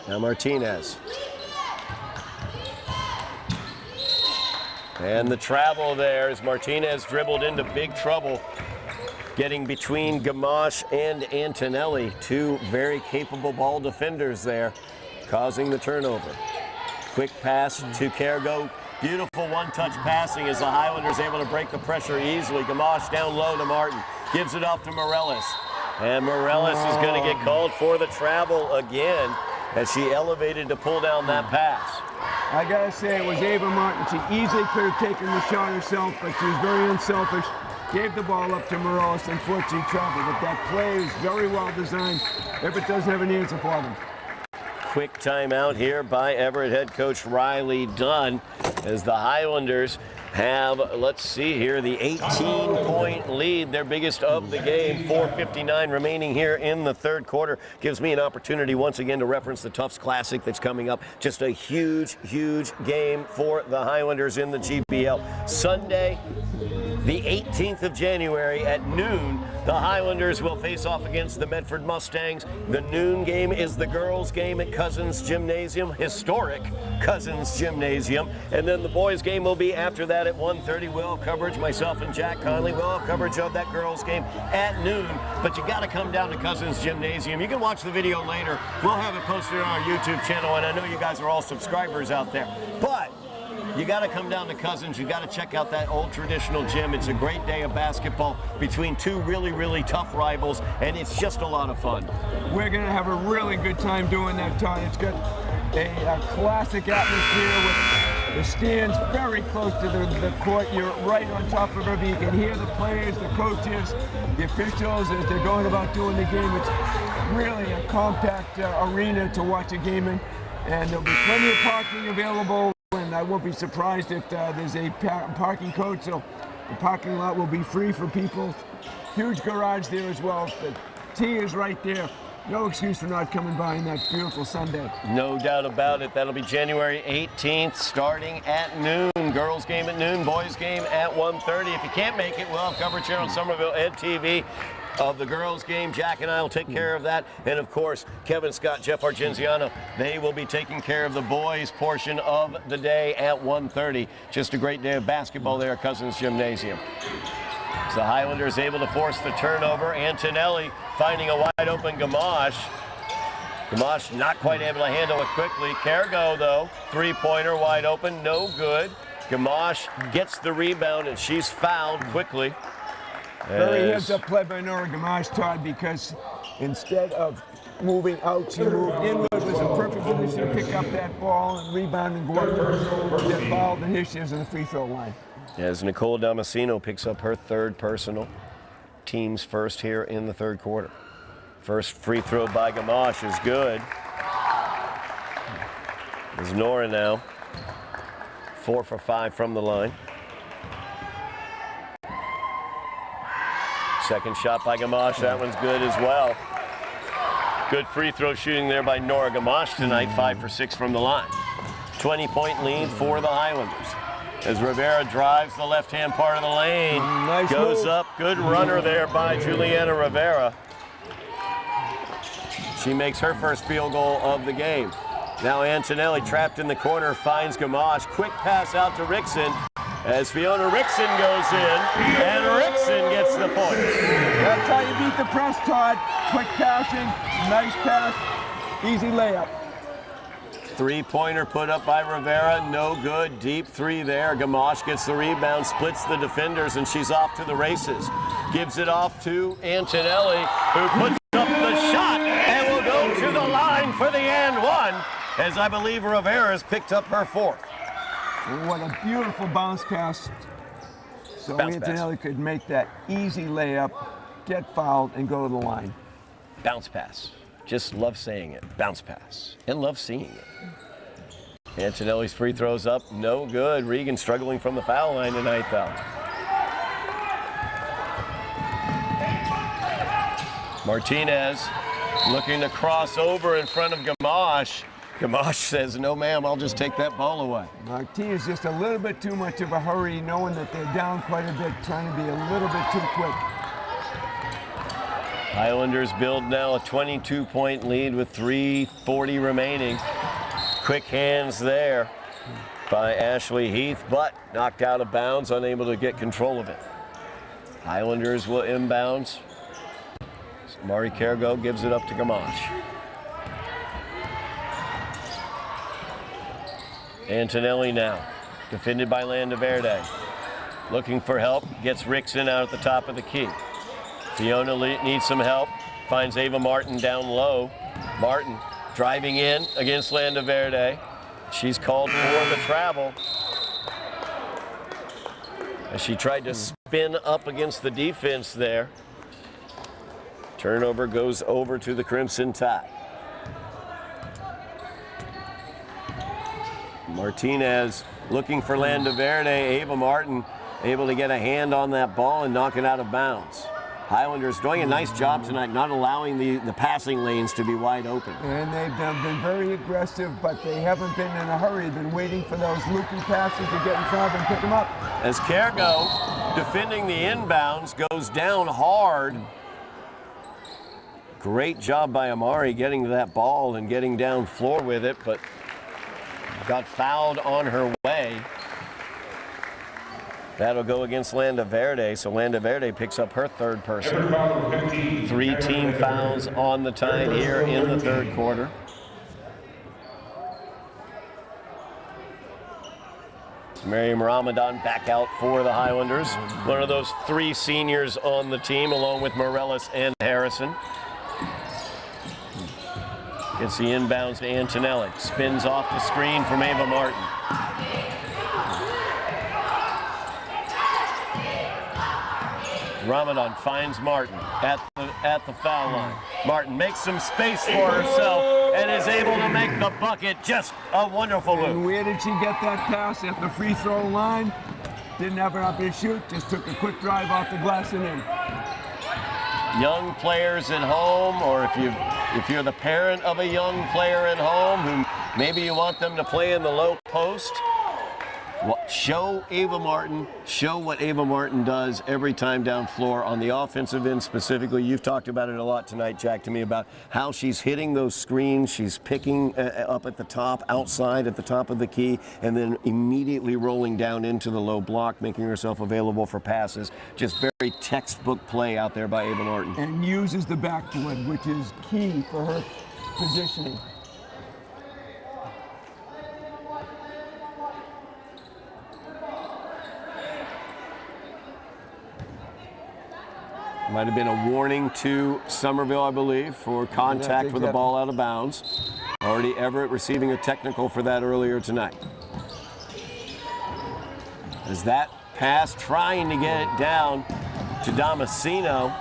Now Martinez. And the travel there as Martinez dribbled into big trouble, getting between Gamache and Antonelli, 2 very capable ball defenders there, causing the turnover. Quick pass to Kergo. Beautiful one-touch passing as the Highlanders able to break the pressure easily. Gamache down low to Martin. Gives it off to Morales. And Morales is going to get called for the travel again as she elevated to pull down that pass. I got to say, it was Ava Martin. She easily could have taken the shot herself, but she was very unselfish. Gave the ball up to Morales, unfortunately traveled. But that play is very well designed. Everett doesn't have an answer for them. Quick timeout here by Everett head coach Riley Dunn as the Highlanders have, let's see here, the 18-point lead, their biggest of the game. 4:59 remaining here in the third quarter. Gives me an opportunity once again to reference the Tufts Classic that's coming up. Just a huge, huge game for the Highlanders in the GBL. Sunday, the 18th of January at noon, the Highlanders will face off against the Medford Mustangs. The noon game is the girls' game at Cousins Gymnasium, historic Cousins Gymnasium. And then the boys' game will be after that at 1:30. We'll have coverage, myself and Jack Conley. We'll have coverage of that girls' game at noon. But you got to come down to Cousins Gymnasium. You can watch the video later. We'll have it posted on our YouTube channel, and I know you guys are all subscribers out there. But you got to come down to Cousins. You got to check out that old traditional gym. It's a great day of basketball between 2 really, really tough rivals, and it's just a lot of fun. We're going to have a really good time doing that, Todd. It's got a classic atmosphere with The stands very close to the court. You're right on top of everything. You can hear the players, the coaches, the officials as they're going about doing the game. It's really a compact arena to watch a game in. And there'll be plenty of parking available. And I won't be surprised if there's a parking code. So the parking lot will be free for people. Huge garage there as well. The tee is right there. No excuse for not coming by on that beautiful Sunday. No doubt about it. That'll be January 18th, starting at noon. Girls game at noon, boys game at 1:30. If you can't make it, we'll have coverage here on Somerville Ed TV of the girls game. Jack and I will take care of that. And of course, Kevin Scott, Jeff Argenziano, they will be taking care of the boys portion of the day at 1:30. Just a great day of basketball there at Cousins Gymnasium. So the Highlanders able to force the turnover. Antonelli finding a wide open Gamache. Gamache not quite able to handle it quickly. Cargo though, three-pointer wide open, no good. Gamache gets the rebound and she's fouled quickly. Very heads-up play by Nora Gamache, Todd, because instead of moving out, she moved inward. It was a perfect position to pick up that ball and rebound and go up. Get fouled, and here she is on the free throw line. As Nicole Damasceno picks up her third personal, team's first here in the third quarter. First free throw by Gamache is good. There's Nora now, 4 for 5 from the line. Second shot by Gamache, that one's good as well. Good free throw shooting there by Nora Gamache tonight, 5 for 6 from the line. 20-point lead for the Highlanders. As Rivera drives the left-hand part of the lane, nice goes move. up, good runner there by Juliana Rivera. She makes her first field goal of the game. Now Antonelli trapped in the corner, finds Gamache, quick pass out to Rickson, as Fiona Rickson goes in, and Rickson gets the point. That's how you beat the press, Todd. Quick passing, nice pass, easy layup. Three-pointer put up by Rivera, no good. Deep three there. Gamache gets the rebound, splits the defenders, and she's off to the races. Gives it off to Antonelli, who puts up the shot and will go to the line for the and one, as I believe Rivera's picked up her fourth. What a beautiful bounce pass. So Bounce Antonelli could make that easy layup, get fouled, and go to the line. Bounce pass. Just love saying it. Bounce pass. And love seeing it. Antonelli's free throws up. No good. Regan struggling from the foul line tonight, though. Martinez looking to cross over in front of Gamache. Gamache says, no, ma'am, I'll just take that ball away. Martinez just a little bit too much of a hurry, knowing that they're down quite a bit, trying to be a little bit too quick. Highlanders build now a 22-point lead with 3:40 remaining. Quick hands there by Ashley Heath, but knocked out of bounds, unable to get control of it. Highlanders will inbounds. Mari Cargo gives it up to Gamache. Antonelli now, defended by Landaverde. Looking for help, gets Rickson out at the top of the key. Fiona needs some help, finds Ava Martin down low. Martin driving in against Landaverde. She's called for the travel. As she tried to spin up against the defense there. Turnover goes over to the Crimson Tide. Martinez looking for Landaverde. Ava Martin able to get a hand on that ball and knock it out of bounds. Highlanders doing a nice job tonight, not allowing the passing lanes to be wide open. And they've been very aggressive, but they haven't been in a hurry. They've been waiting for those loopy passes to get in front and pick them up. As Cargo, defending the inbounds, goes down hard. Great job by Amari getting to that ball and getting down floor with it, but got fouled on her way. That'll go against Landaverde, so Landaverde picks up her third person. 3 team fouls on the Tide here in the third quarter. Miriam Ramadan back out for the Highlanders. One of those 3 seniors on the team, along with Morellis and Harrison. Gets the inbounds to Antonelli. Spins off the screen from Ava Martin. Ramadan finds Martin at the foul line. Martin makes some space for herself and is able to make the bucket. Just a wonderful move. And where did she get that pass? At the free throw line. Didn't have an ability to shoot. Just took a quick drive off the glass and in. Young players at home, or if you're the parent of a young player at home who maybe you want them to play in the low post, show what Ava Martin does every time down floor on the offensive end specifically. You've talked about it a lot tonight, Jack, to me about how she's hitting those screens. She's picking up at the top, outside at the top of the key, and then immediately rolling down into the low block, making herself available for passes. Just very textbook play out there by Ava Martin. And uses the backboard, which is key for her positioning. Might have been a warning to Somerville, I believe, for contact with the ball out of bounds. Already Everett receiving a technical for that earlier tonight. As that pass trying to get it down to Damasceno.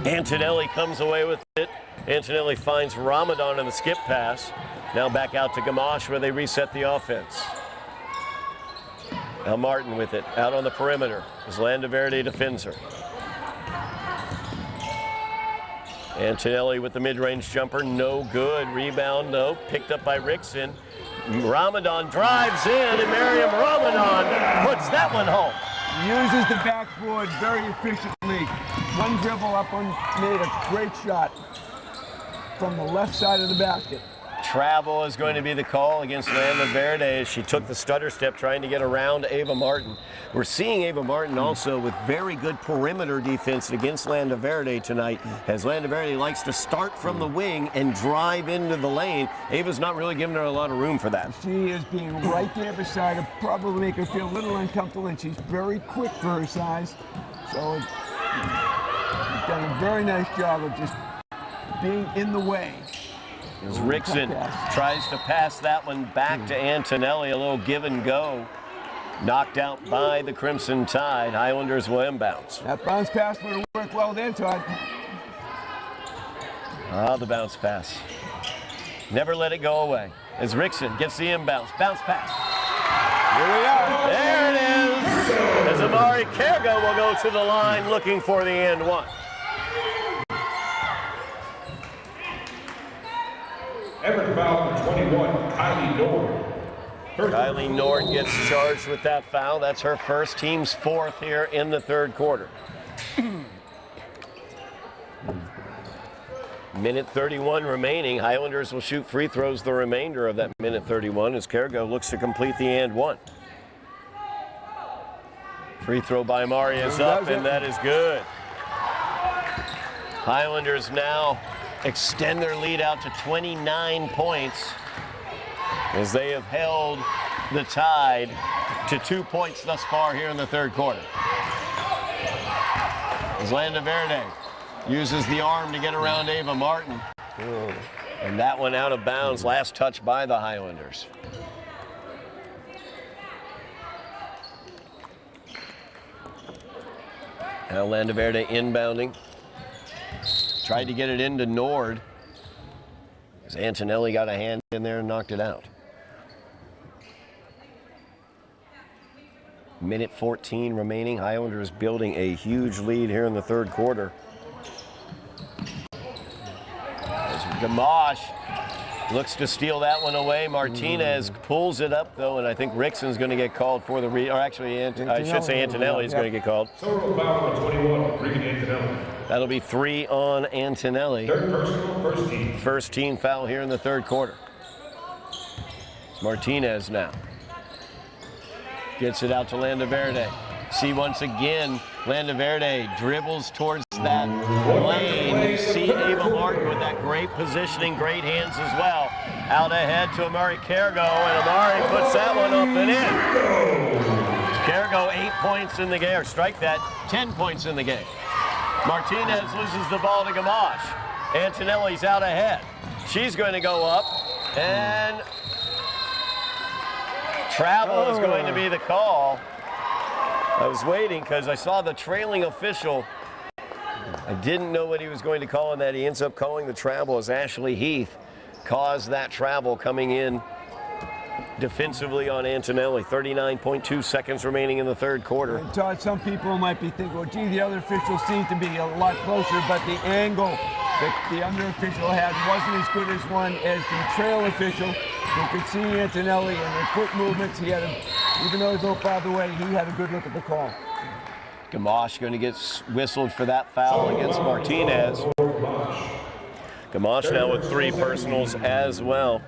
Antonelli comes away with it. Antonelli finds Ramadan in the skip pass. Now back out to Gamache where they reset the offense. Now Martin with it, out on the perimeter as Landaverde defends her. Antonelli with the mid-range jumper, no good. Rebound, no. Picked up by Rickson. Ramadan drives in, and Miriam Ramadan puts that one home. Uses the backboard very efficiently. One dribble up on, made a great shot from the left side of the basket. Travel is going to be the call against Landaverde as she took the stutter step trying to get around Ava Martin. We're seeing Ava Martin also with very good perimeter defense against Landaverde tonight, as Landaverde likes to start from the wing and drive into the lane. Ava's not really giving her a lot of room for that. She is being right there beside her, probably make her feel a little uncomfortable, and she's very quick for her size. So she's done a very nice job of just being in the way. As Rickson tries to pass that one back to Antonelli, a little give and go. Knocked out by the Crimson Tide. Highlanders will inbounds. That bounce pass would have worked well there, Todd. Ah, the bounce pass. Never let it go away. As Rickson gets the inbounds. Bounce pass. Here we are. There it is. As Amari Kergo will go to the line looking for the and one. Everett foul number 21, Kylie Nord. Kylie Nord gets charged with that foul. That's her first, team's fourth here in the third quarter. Minute 31 remaining. Highlanders will shoot free throws the remainder of that minute 31 as Kergo looks to complete the and one. Free throw by Amari is up, and that is good. Highlanders now extend their lead out to 29 points as they have held the Tide to 2 points thus far here in the third quarter. As Landaverde uses the arm to get around Ava Martin. And that one out of bounds, last touch by the Highlanders. Now Landaverde inbounding. Tried to get it into Nord. As Antonelli got a hand in there and knocked it out. Minute 14 remaining. Highlanders building a huge lead here in the third quarter. As Gamache looks to steal that one away. Martinez pulls it up, though, and I think Rickson's going to get called for the or actually, I should say Antonelli is going to get called. Total foul number 21, Regan Antonelli. That'll be 3 on Antonelli. Third personal, first team. First team foul here in the third quarter. It's Martinez now. Gets it out to Landaverde. See once again, Landaverde dribbles towards that lane. You see Ava Martin with that great positioning, great hands as well. Out ahead to Amari Kergo, and Amari puts that one up and in. Kergo 8 points in the game, or strike that, 10 points in the game. Martinez loses the ball to Gamache. Antonelli's out ahead. She's going to go up, and travel is going to be the call. I was waiting because I saw the trailing official. I didn't know what he was going to call on that. He ends up calling the travel as Ashley Heath caused that travel coming in defensively on Antonelli. 39.2 seconds remaining in the third quarter. And Todd, some people might be thinking, well, gee, the other officials seem to be a lot closer, but the angle that the under official had wasn't as good as one as the trail official. You could see Antonelli and the foot movements. He had, even though he was farther away, he had a good look at the call. Gamache going to get whistled for that foul against Martinez. Gamache now with 3 personals as well.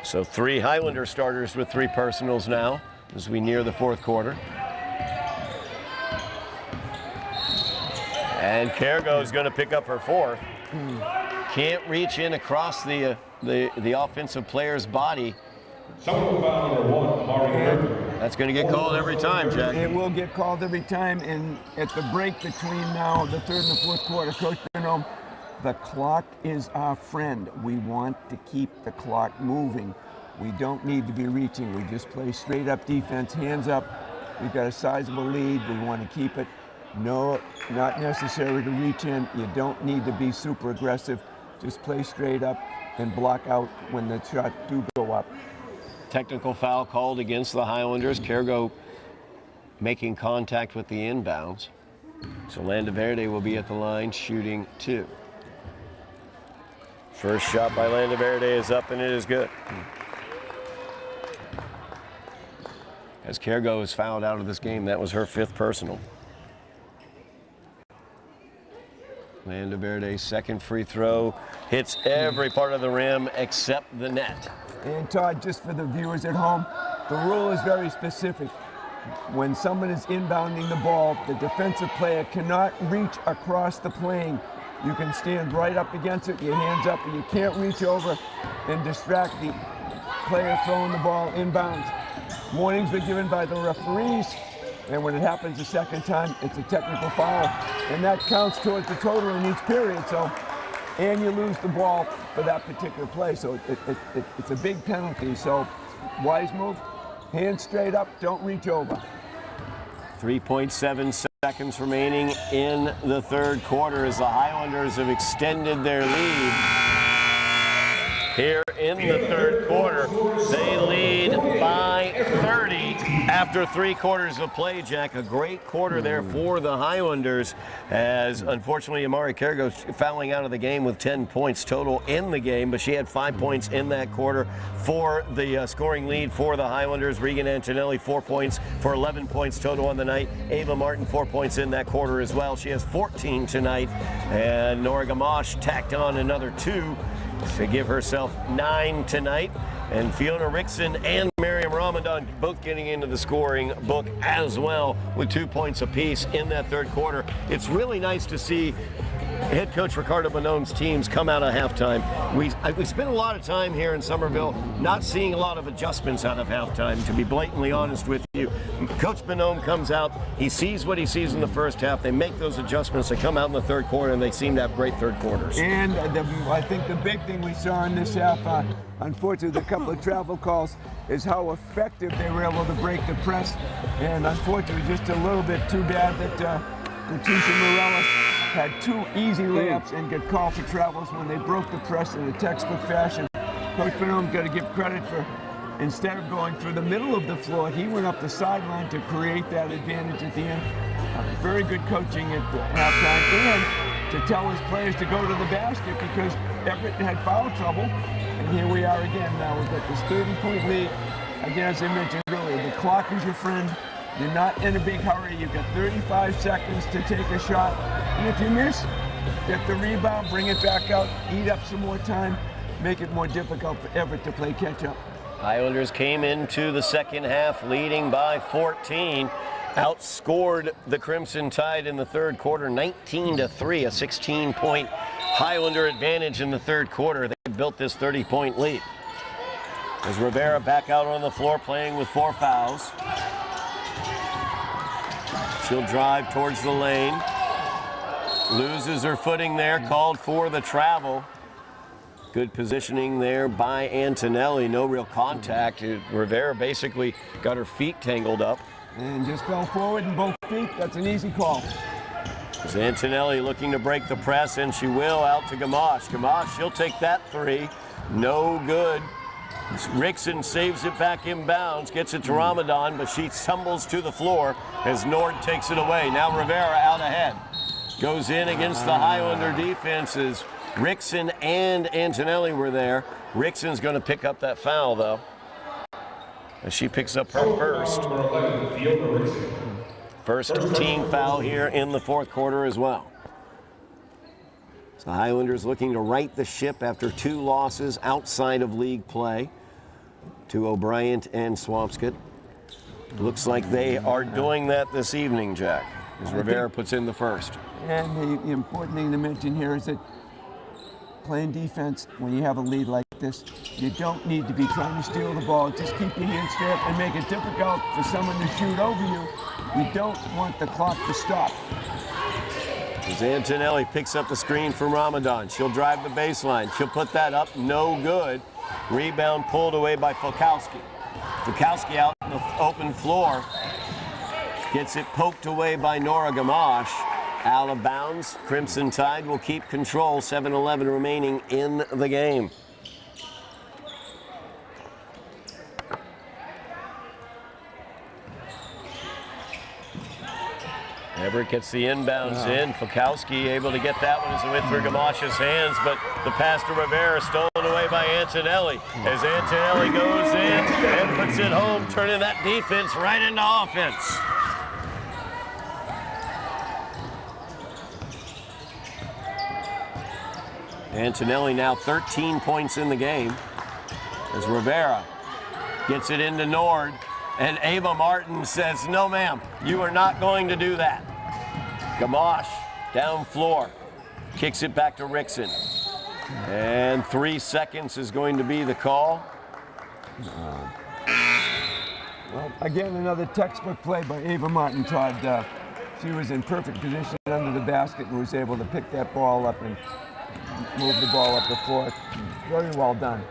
So 3 Highlander starters with 3 personals now as we near the fourth quarter. And Kergo is going to pick up her 4th. Can't reach in across the offensive player's body. That's going to get called every time, Jack. It will get called every time. And at the break between now the third and the fourth quarter, Coach Burnham, the clock is our friend. We want to keep the clock moving. We don't need to be reaching. We just play straight up defense, hands up. We've got a sizable lead. We want to keep it. No, not necessary to reach in. You don't need to be super aggressive. Just play straight up and block out when the shots do go up. Technical foul called against the Highlanders. Kergo making contact with the inbounds. So Landaverde will be at the line shooting 2. First shot by Landaverde is up and it is good. As Kergo is fouled out of this game, that was her 5th personal. Landaverde's second free throw hits every part of the rim except the net. And Todd, just for the viewers at home, the rule is very specific. When someone is inbounding the ball, the defensive player cannot reach across the plane. You can stand right up against it, your hands up, and you can't reach over and distract the player throwing the ball inbounds. Warnings were given by the referees, and when it happens a second time, it's a technical foul. And that counts towards the total in each period, and you lose the ball for that particular play. So it's a big penalty. So wise move, hands straight up, don't reach over. 3.7 seconds remaining in the third quarter as the Highlanders have extended their lead. Here in the third quarter, they lead by 30 after 3 quarters of play, Jack. A great quarter there for the Highlanders as, unfortunately, Amari Kergo fouling out of the game with 10 points total in the game, but she had 5 points in that quarter for the scoring lead for the Highlanders. Regan Antonelli, 4 points for 11 points total on the night. Ava Martin, 4 points in that quarter as well. She has 14 tonight, and Nora Gamache tacked on another 2 to give herself 9 tonight. And Fiona Rickson and Miriam Ramadan both getting into the scoring book as well with 2 points apiece in that third quarter. It's really nice to see head coach Ricardo Bonome's teams come out of halftime. We spent a lot of time here in Somerville not seeing a lot of adjustments out of halftime, to be blatantly honest with you. Coach Bonome comes out, he sees what he sees in the first half, they make those adjustments, they come out in the third quarter, and they seem to have great third quarters. And I think the big thing we saw in this half, unfortunately, the couple of travel calls, is how effective they were able to break the press. And unfortunately, just a little bit too bad that Leticia Morales had 2 easy layups and got called for travels when they broke the press in a textbook fashion. Coach Bonome got to give credit for, instead of going through the middle of the floor, he went up the sideline to create that advantage at the end. Very good coaching at halftime, and to tell his players to go to the basket because Everett had foul trouble. And here we are again now. We've got this 30-point lead. Again, as I mentioned earlier, the clock is your friend. You're not in a big hurry. You've got 35 seconds to take a shot. And if you miss, get the rebound, bring it back out, eat up some more time, make it more difficult for Everett to play catch-up. Highlanders came into the second half leading by 14. Outscored the Crimson Tide in the third quarter 19-3, a 16-point Highlander advantage in the third quarter. They built this 30-point lead. As Rivera back out on the floor playing with 4 fouls. She'll drive towards the lane. Loses her footing there, called for the travel. Good positioning there by Antonelli. No real contact. Rivera basically got her feet tangled up. And just fell forward in both feet. That's an easy call. Is Antonelli looking to break the press, and she will, out to Gamache. Gamache, she'll take that three. No good. Rickson saves it back inbounds, gets it to Ramadan, but she tumbles to the floor as Nord takes it away. Now Rivera out ahead. Goes in against the Highlander defenses. Rickson and Antonelli were there. Rickson's going to pick up that foul, though, as she picks up her first team foul here in the fourth quarter as well. So the Highlanders looking to right the ship after 2 losses outside of league play to O'Brien and Swampscott. Looks like they are doing that this evening, Jack, as Rivera puts in the first. And the important thing to mention here is that playing defense, when you have a lead like this, you don't need to be trying to steal the ball. Just keep your hands straight up and make it difficult for someone to shoot over you. You don't want the clock to stop. As Antonelli picks up the screen from Ramadan, she'll drive the baseline. She'll put that up, no good. Rebound pulled away by Fulkowski. Fulkowski out on the open floor. Gets it poked away by Nora Gamache. Out of bounds. Crimson Tide will keep control. 7:11 remaining in the game. Everett gets the inbounds in. Fulkowski able to get that one as it went through Gamache's hands, but the pass to Rivera stolen away by Antonelli. As Antonelli goes in and puts it home, turning that defense right into offense. Antonelli now 13 points in the game as Rivera gets it into Nord, and Ava Martin says, no ma'am, you are not going to do that. Gamache down floor, kicks it back to Rickson. And 3 seconds is going to be the call. Well, again, another textbook play by Ava Martin, Todd. She was in perfect position under the basket and was able to pick that ball up and move the ball up the floor. Very well done.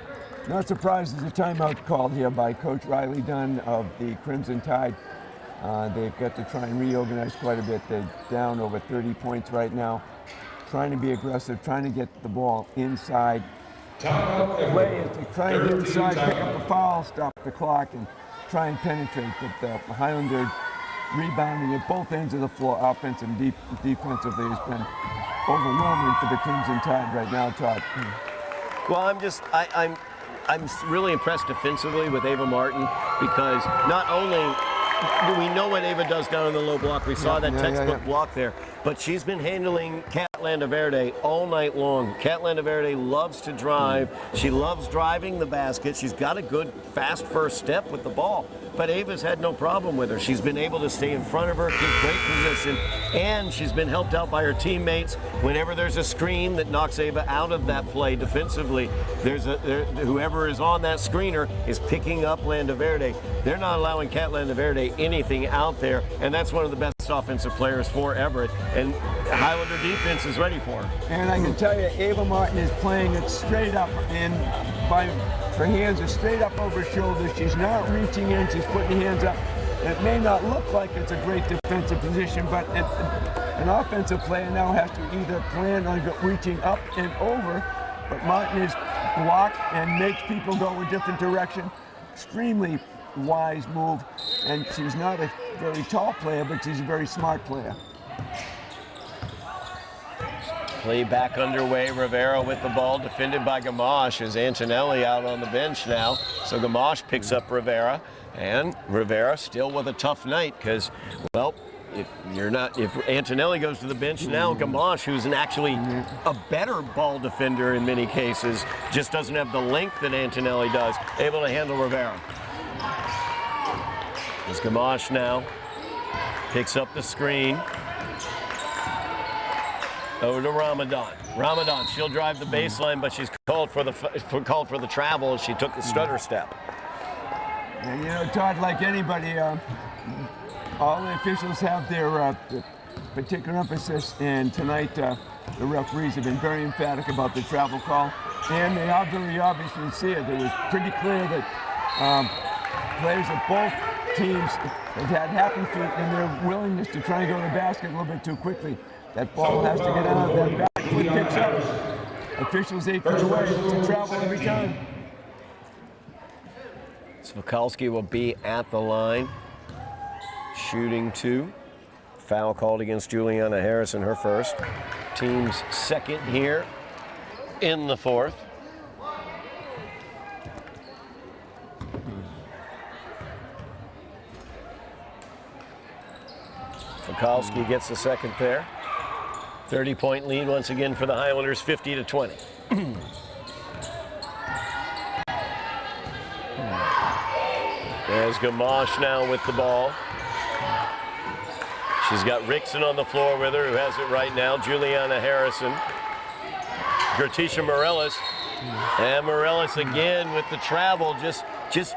Not surprised there's a timeout called here by Coach Riley Dunn of the Crimson Tide. They've got to try and reorganize quite a bit. They're down over 30 points right now. Trying to be aggressive, trying to get the ball inside. The way is to try and get inside, pick up the foul, stop the clock, and try and penetrate. But the Highlander rebounding at both ends of the floor, offensive and defensively, has been overwhelming for the Crimson Tide right now, Todd. Well, I'm really impressed defensively with Ava Martin, because not only do we know what Ava does down in the low block, we saw that textbook block there, but she's been handling Cat Landaverde all night long. Cat Landaverde loves to drive. She loves driving the basket. She's got a good, fast first step with the ball, but Ava's had no problem with her. She's been able to stay in front of her, get great position, and she's been helped out by her teammates. Whenever there's a screen that knocks Ava out of that play defensively, whoever is on that screener is picking up Landaverde. They're not allowing Cat Landaverde anything out there, and that's one of the best offensive players for Everett, and Highlander defense is ready for her. And I can tell you, Ava Martin is playing it straight up, and her hands are straight up over her shoulders. She's not reaching in, she's putting her hands up. It may not look like it's a great defensive position, but an offensive player now has to either plan on reaching up and over, but Martin is blocked and makes people go a different direction. Extremely wise move, and she's not a very tall player, but she's a very smart player. Play back underway. Rivera with the ball, defended by Gamache, as Antonelli out on the bench now. So Gamache picks up Rivera, and Rivera still with a tough night, because, well, if Antonelli goes to the bench now, Gamache, who's actually a better ball defender in many cases, just doesn't have the length that Antonelli does, able to handle Rivera. As Gamache now picks up the screen. Over to Ramadan. Ramadan, she'll drive the baseline, but she's called for the travel as she took the stutter step. And you know, Todd, like anybody, all the officials have their particular emphasis, and tonight the referees have been very emphatic about the travel call, and they are very obvious when you see it. It was pretty clear that players of both teams have had happy feet and their willingness to try and go to the basket a little bit too quickly. That ball has to get out. That back foot picks up. Officials 8 feet away. It's a travel every time. Svikalski will be at the line, shooting 2. Foul called against Juliana Harrison, her first. Team's second here in the fourth. Svikalski gets the second there. 30-point lead once again for the Highlanders, 50-20. There's Gamache now with the ball. She's got Rickson on the floor with her, who has it right now. Juliana Harrison. Gertisha Morellis. And Morellis again with the travel. She's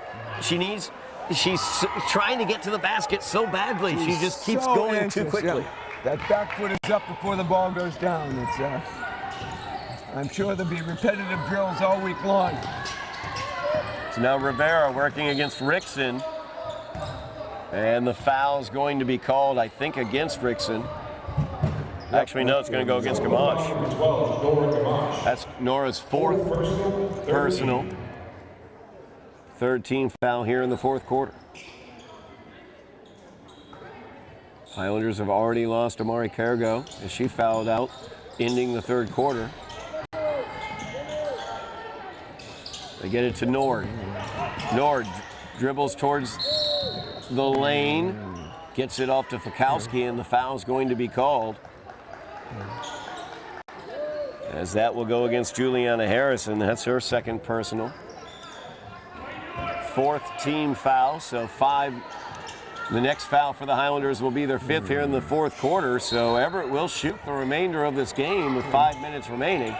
trying to get to the basket so badly. She just keeps so going anxious, too quickly. Yeah. That back foot is up before the ball goes down. It's, I'm sure there'll be repetitive drills all week long. So now Rivera working against Rickson. And the foul's going to be called, I think, against Rickson. Actually, no, it's going to go against Gamache. That's Nora's fourth personal. Third team foul here in the fourth quarter. Highlanders have already lost Amari Cargo as she fouled out, ending the third quarter. They get it to Nord. Nord dribbles towards the lane, gets it off to Fikowski, and the foul's going to be called. As that will go against Juliana Harrison. That's her second personal. Fourth team foul, so 5. The next foul for the Highlanders will be their 5th here in the fourth quarter, so Everett will shoot the remainder of this game with 5 minutes remaining.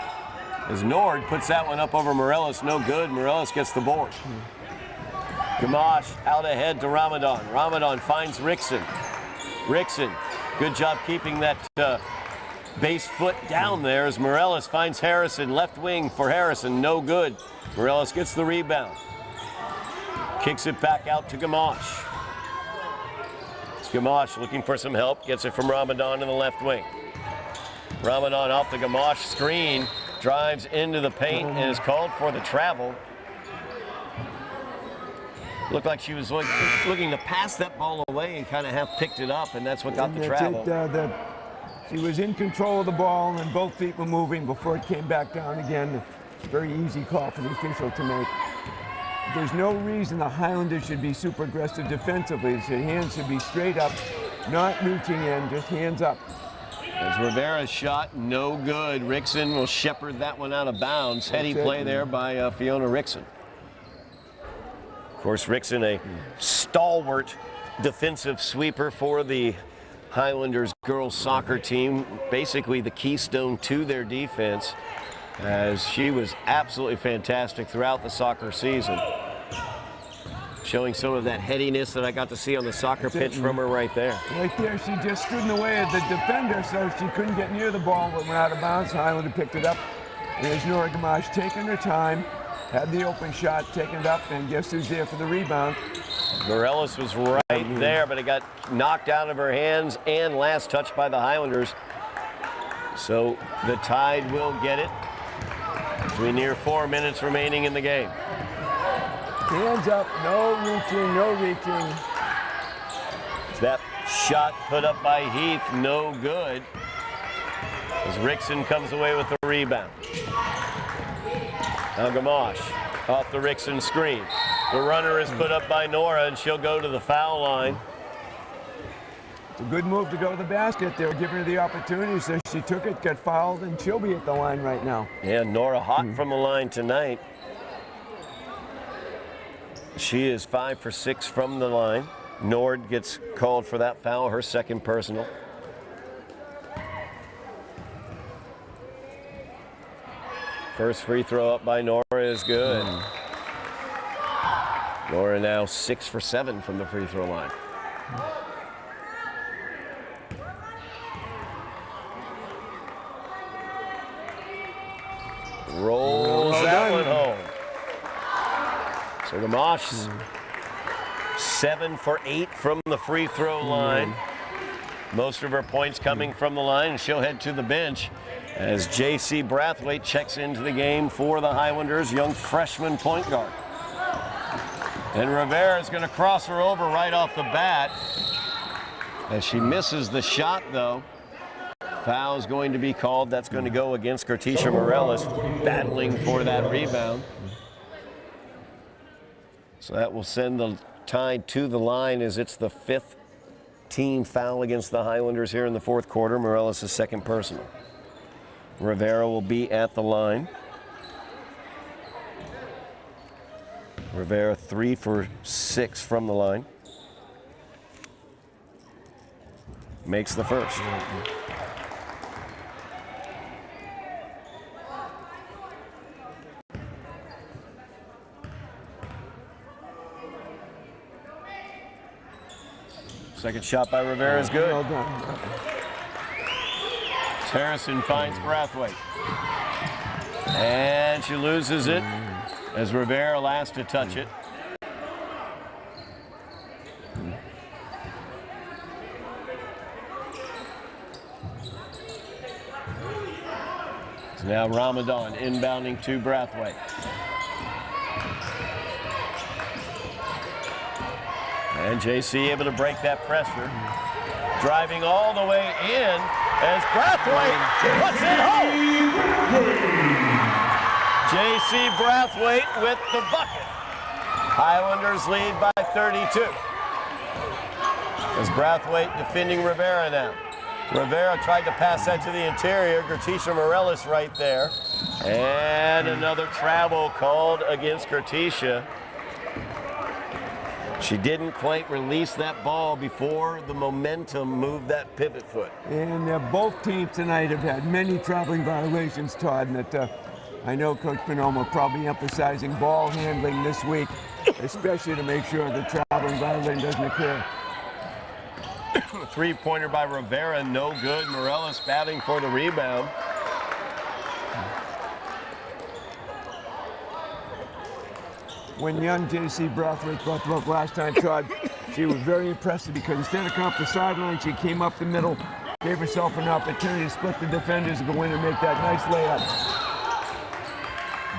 As Nord puts that one up over Morellis, no good. Morellis gets the board. Gamache out ahead to Ramadan. Ramadan finds Rickson. Rickson, good job keeping that base foot down there as Morellis finds Harrison. Left wing for Harrison, no good. Morellis gets the rebound. Kicks it back out to Gamache. It's Gamache looking for some help. Gets it from Ramadan in the left wing. Ramadan off the Gamache screen. Drives into the paint and is called for the travel. Looked like she was looking to pass that ball away and kind of half picked it up, and that's what got the travel. She was in control of the ball and both feet were moving before it came back down again. Very easy call for the official to make. There's no reason the Highlanders should be super aggressive defensively. Their hands should be straight up, not reaching in, just hands up. As Rivera's shot, no good. Rickson will shepherd that one out of bounds. Heady play there by Fiona Rickson. Of course, Rickson, a stalwart defensive sweeper for the Highlanders girls soccer team. Basically the keystone to their defense, as she was absolutely fantastic throughout the soccer season. Showing some of that headiness that I got to see on the soccer pitch from her right there. Right there, she just stood in the way of the defender, so she couldn't get near the ball but went out of bounds. Highlander picked it up. There's Nora Gamache taking her time, had the open shot, taking it up, and guess who's there for the rebound? Morellis was right there, but it got knocked out of her hands and last touched by the Highlanders. So the Tide will get it as we near 4 minutes remaining in the game. Hands up, no reaching, no reaching. That shot put up by Heath, no good. As Rickson comes away with the rebound. Now Gamache off the Rickson screen. The runner is put up by Nora, and she'll go to the foul line. It's a good move to go to the basket. They were giving her the opportunity, so she took it, got fouled, and she'll be at the line right now. Yeah, Nora hot from the line tonight. She is 5 for 6 from the line. Nord gets called for that foul, her second personal. First free throw up by Nora is good. Nora now 6 for 7 from the free throw line. Rolls that one home. So Gamache 7 for 8 from the free throw line. Most of her points coming from the line, and she'll head to the bench as J.C. Brathwaite checks into the game for the Highlanders, young freshman point guard. And Rivera is going to cross her over right off the bat. As she misses the shot, though, foul's going to be called. That's going to go against Gertisha Morales, battling for that rebound. So that will send the Tide to the line as it's the 5th team foul against the Highlanders here in the 4th quarter. Morales' second personal. Rivera will be at the line. Rivera 3 for 6 from the line. Makes the first. Second shot by Rivera is good. Well done. Harrison finds Brathwaite. And she loses it as Rivera last to touch it. It's now Ramadan inbounding to Brathwaite. And JC able to break that pressure. Driving all the way in as Brathwaite puts it home. JC Brathwaite with the bucket. Highlanders lead by 32. As Brathwaite defending Rivera now. Rivera tried to pass that to the interior. Gertisha Morales right there. And another travel called against Gertisha. She didn't quite release that ball before the momentum moved that pivot foot. And both teams tonight have had many traveling violations, Todd, and that I know Coach Bonomo probably emphasizing ball handling this week, especially to make sure the traveling violation doesn't occur. Three-pointer by Rivera, no good. Morales batting for the rebound. When young J.C. Brathwaite brought the up last time, Todd, she was very impressive because instead of coming up the sideline, she came up the middle, gave herself an opportunity to split the defenders and go in and make that nice layup.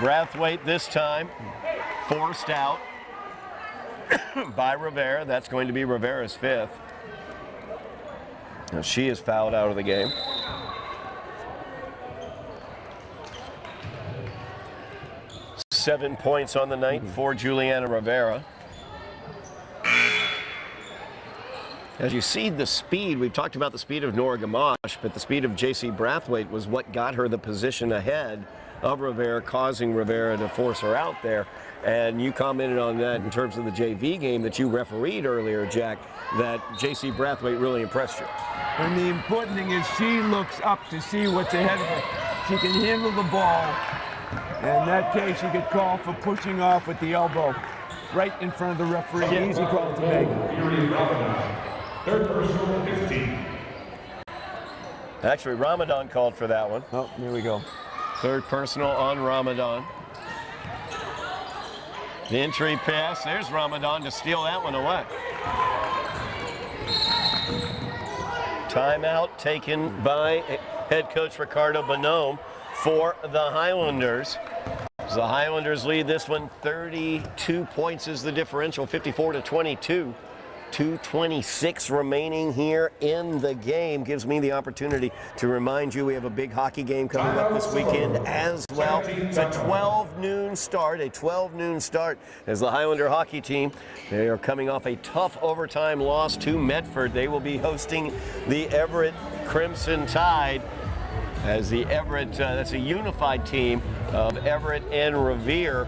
Brathwaite this time forced out by Rivera. That's going to be Rivera's 5th. Now she is fouled out of the game. Seven points on the night for Juliana Rivera. As you see the speed, we've talked about the speed of Nora Gamache, but the speed of J.C. Brathwaite was what got her the position ahead of Rivera, causing Rivera to force her out there. And you commented on that in terms of the JV game that you refereed earlier, Jack, that J.C. Brathwaite really impressed you. And the important thing is she looks up to see what's ahead of her. She can handle the ball. In that case, you get called for pushing off with the elbow right in front of the referee. Easy call to make. Third personal, 15. Actually, Ramadan called for that one. Oh, here we go. Third personal on Ramadan. The entry pass. There's Ramadan to steal that one away. Timeout taken by head coach Ricardo Bonhomme for the Highlanders. The Highlanders lead this one. 32 points is the differential, 54-22. 2:26 remaining here in the game. Gives me the opportunity to remind you we have a big hockey game coming up this weekend as well. It's a 12 noon start, as the Highlander hockey team, they are coming off a tough overtime loss to Medford. They will be hosting the Everett Crimson Tide. As the Everett, that's a unified team of Everett and Revere,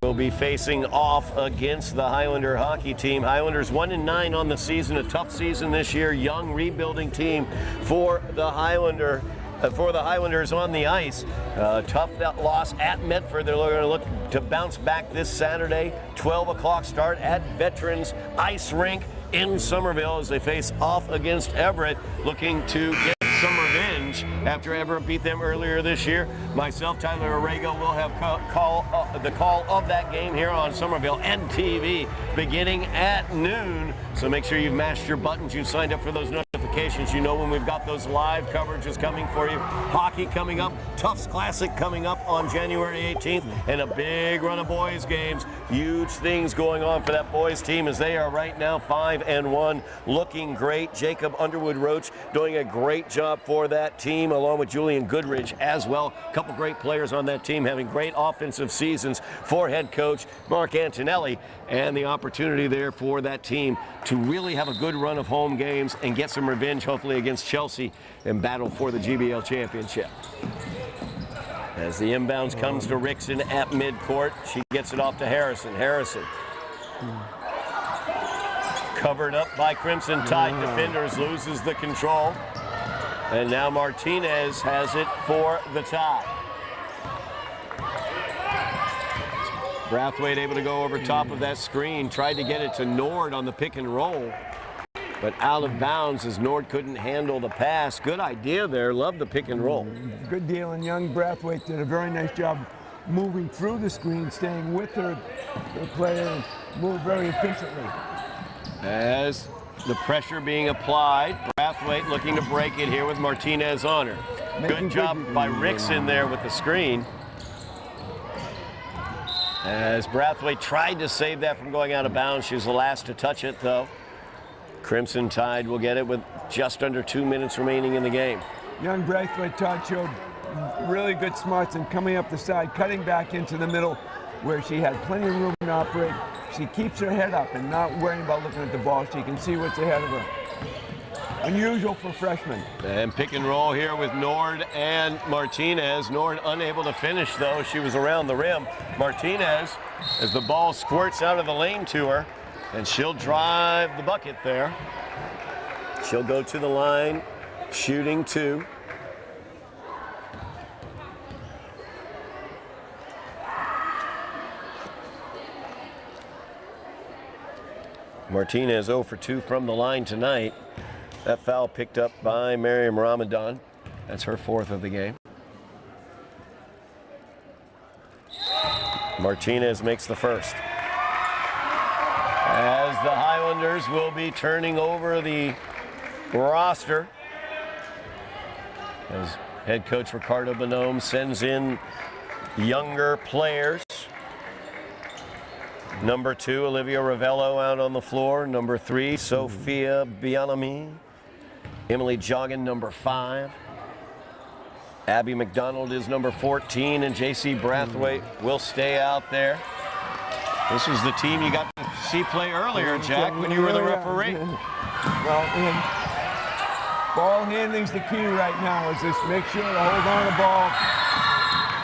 will be facing off against the Highlander hockey team. Highlanders 1-9 on the season, a tough season this year. Young rebuilding team for the Highlanders on the ice. Tough that loss at Medford. They're going to look to bounce back this Saturday. 12 o'clock start at Veterans Ice Rink in Somerville as they face off against Everett, looking to get some revenge advantage after Everett beat them earlier this year. Myself, Tyler Arago, will have the call of that game here on Somerville NTV beginning at noon. So make sure you've mashed your buttons, you've signed up for those notifications. You know when we've got those live coverages coming for you. Hockey coming up, Tufts Classic coming up on January 18th, and a big run of boys games. Huge things going on for that boys team as they are right now 5-1, looking great. Jacob Underwood-Roach doing a great job for that team, along with Julian Goodridge as well. A couple great players on that team having great offensive seasons for head coach Mark Antonelli, and the opportunity there for that team to really have a good run of home games and get some revenge, hopefully, against Chelsea and battle for the GBL championship. As the inbounds comes to Rickson at midcourt, she gets it off to Harrison. Harrison covered up by Crimson Tide defenders, loses the control. And now Martinez has it for the tie. Brathwaite able to go over top of that screen, tried to get it to Nord on the pick and roll, but out of bounds as Nord couldn't handle the pass. Good idea there, love the pick and roll. Good deal, and young Brathwaite did a very nice job moving through the screen, staying with her player, and moved very efficiently. As the pressure being applied, Brathwaite looking to break it here with Martinez on her. Good job by Rickson there with the screen. As Brathwaite tried to save that from going out of bounds. She was the last to touch it, though. Crimson Tide will get it with just under 2 minutes remaining in the game. Young Brathwaite Todd showed really good smarts in coming up the side, cutting back into the middle where she had plenty of room to operate. She keeps her head up and not worrying about looking at the ball. She can see what's ahead of her. Unusual for freshmen. And pick and roll here with Nord and Martinez. Nord unable to finish, though. She was around the rim. Martinez, as the ball squirts out of the lane to her, and she'll drive the bucket there. She'll go to the line, shooting two. Martinez 0 for 2 from the line tonight. That foul picked up by Miriam Ramadan. That's her 4th of the game. Martinez makes the first. As the Highlanders will be turning over the roster, as head coach Ricardo Bonhomme sends in younger players. Number 2, Olivia Ravello out on the floor. Number 3, Sophia Bianami. Emily Joggin, number 5. Abby McDonald is number 14, and J.C. Brathwaite will stay out there. This was the team you got to see play earlier, Jack, when you were the referee. Well, ball handling's the key right now, is just make sure to hold on to the ball.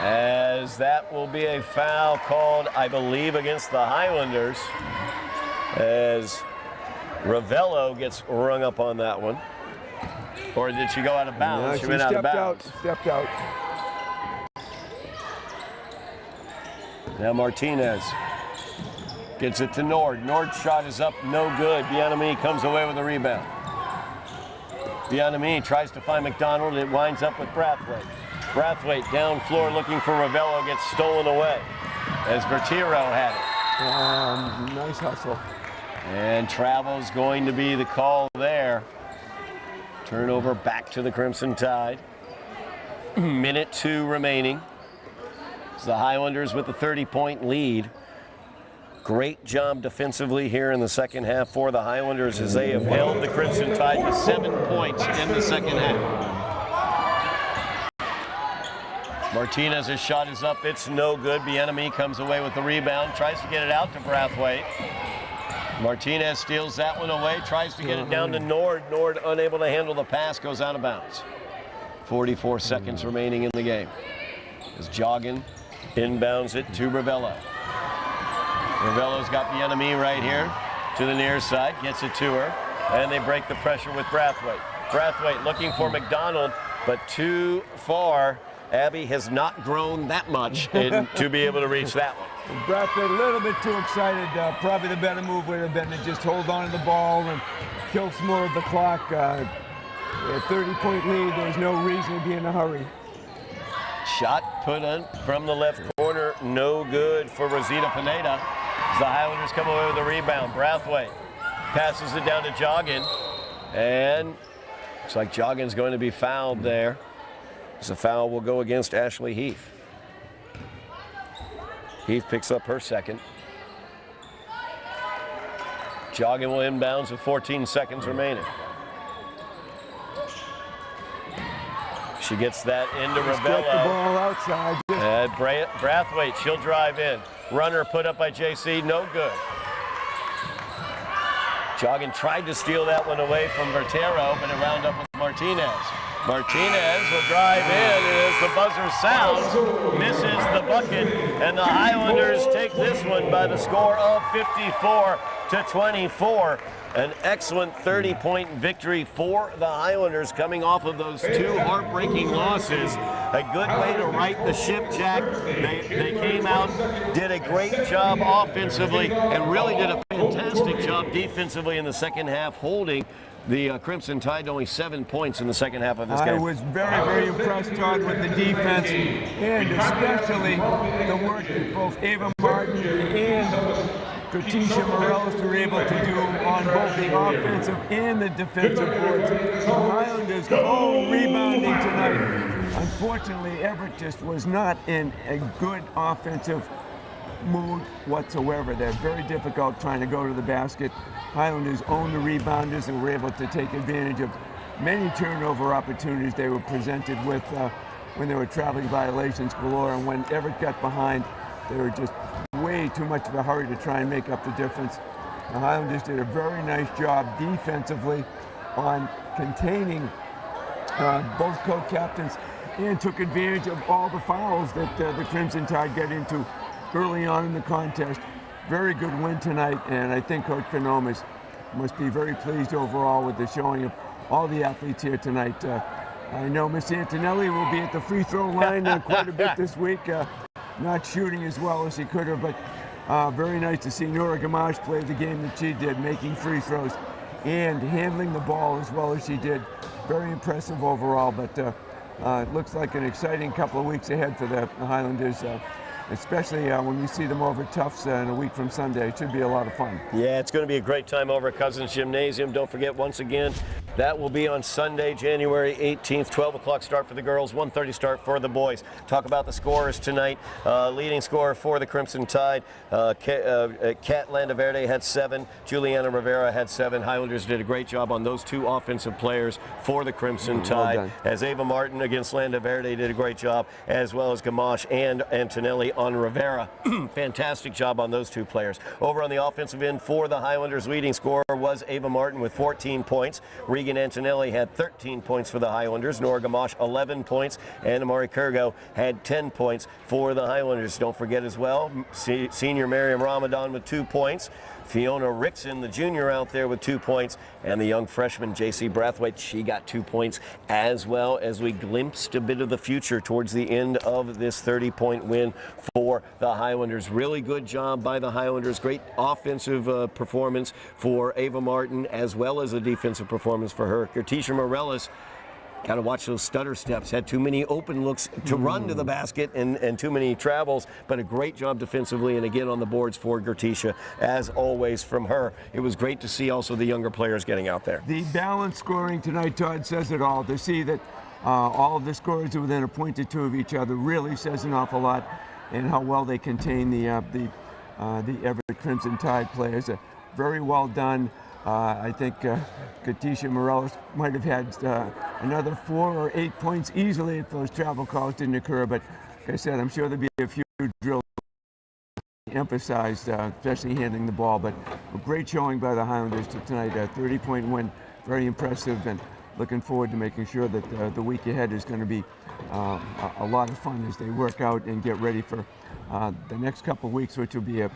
As that will be a foul called, I believe, against the Highlanders, as Ravello gets rung up on that one. Or did she go out of bounds? No, she went out of bounds. Stepped out. Now Martinez gets it to Nord. Nord's shot is up, no good. Bianami comes away with a rebound. Bianami tries to find McDonald. It winds up with Brathwaite. Brathwaite down floor looking for Ravello, gets stolen away as Vertiro had it. Nice hustle. And travel's going to be the call there. Turnover back to the Crimson Tide. Minute 2 remaining. It's the Highlanders with a 30-point lead. Great job defensively here in the second half for the Highlanders as they have held the Crimson Tide to 7 points in the second half. Martinez's shot is up, it's no good. Bianami comes away with the rebound, tries to get it out to Brathwaite. Martinez steals that one away, tries to get it down to Nord. Nord unable to handle the pass, goes out of bounds. 44 seconds remaining in the game. As Joggin inbounds it to Ravello. Ravello's got Bianami right here to the near side, gets it to her, and they break the pressure with Brathwaite. Brathwaite looking for McDonald, but too far. Abby has not grown that much to be able to reach that one. Brathwaite a little bit too excited. Probably the better move would have been to just hold on to the ball and kill some more of the clock. A 30-point lead, there's no reason to be in a hurry. Shot put in from the left corner, no good for Rosita Pineda. As the Highlanders come away with a rebound. Brathwaite passes it down to Joggin, and looks like Joggin's going to be fouled there. So the foul will go against Ashley Heath. Heath picks up her second. Joggin will inbounds with 14 seconds remaining. She gets that into Get the Ravello. ball outside. Brathwaite, she'll drive in. Runner put up by JC, no good. Joggin tried to steal that one away from Vertero, but it wound up with Martinez. Martinez will drive in as the buzzer sounds, misses the bucket, and the Highlanders take this one by the score of 54-24. An excellent 30-point victory for the Highlanders coming off of those two heartbreaking losses. A good way to right the ship, Jack. They came out, did a great job offensively, and really did a fantastic job defensively in the second half, holding the Crimson Tide to only 7 points in the second half of this game. I was very, very impressed, Todd, with the defense, and especially the work that both Ava Martin and Katisha Morales were able to do on both the offensive and the defensive boards. The Highlanders all rebounding tonight. Unfortunately, Everett just was not in a good offensive mood whatsoever. They're very difficult trying to go to the basket. Highlanders own the rebounders and were able to take advantage of many turnover opportunities they were presented with when there were traveling violations galore, and when Everett got behind, they were just way too much of a hurry to try and make up the difference. The Highlanders did a very nice job defensively on containing both co-captains and took advantage of all the fouls that the Crimson Tide got into early on in the contest. Very good win tonight, and I think Coach Canome must be very pleased overall with the showing of all the athletes here tonight. I know Miss Antonelli will be at the free throw line quite a bit this week, not shooting as well as she could have, but very nice to see Nora Gamache play the game that she did, making free throws and handling the ball as well as she did. Very impressive overall, but it looks like an exciting couple of weeks ahead for the Highlanders. Especially when you see them over at Tufts in a week from Sunday. It should be a lot of fun. Yeah, it's going to be a great time over at Cousins Gymnasium. Don't forget, once again, that will be on Sunday, January 18th, 12 o'clock start for the girls, 1:30 start for the boys. Talk about the scorers tonight. Leading scorer for the Crimson Tide, Kat Landaverde had 7, Juliana Rivera had 7. Highlanders did a great job on those two offensive players for the Crimson Tide. Well, as Ava Martin against Landaverde did a great job, as well as Gamache and Antonelli on Rivera. Fantastic job on those two players. Over on the offensive end for the Highlanders, leading scorer was Ava Martin with 14 points. Regan Antonelli had 13 points for the Highlanders. Nora Gamache 11 points. And Amari Kurgo had 10 points for the Highlanders. Don't forget as well, senior Miriam Ramadan with 2 points. Fiona Rickson, the junior, out there with 2 points, and the young freshman JC Brathwaite, she got 2 points as well, as we glimpsed a bit of the future towards the end of this 30-point win for the Highlanders. Really good job by the Highlanders. Great offensive performance for Ava Martin, as well as a defensive performance for her. Katisha Morales, got to watch those stutter steps. Had too many open looks to run to the basket and too many travels, but a great job defensively and again on the boards for Gertisha, as always from her. It was great to see also the younger players getting out there. The balanced scoring tonight, Todd, says it all. To see that all of the scorers are within a point or two of each other really says an awful lot, and how well they contain the Everett Crimson Tide players. Very well done. I think Katisha Morales might have had another 4 or 8 points easily if those travel calls didn't occur. But like I said, I'm sure there'll be a few drills emphasized, especially handling the ball. But a great showing by the Highlanders tonight. A 30-point win, very impressive, and looking forward to making sure that the week ahead is going to be a lot of fun as they work out and get ready for the next couple of weeks, which will be a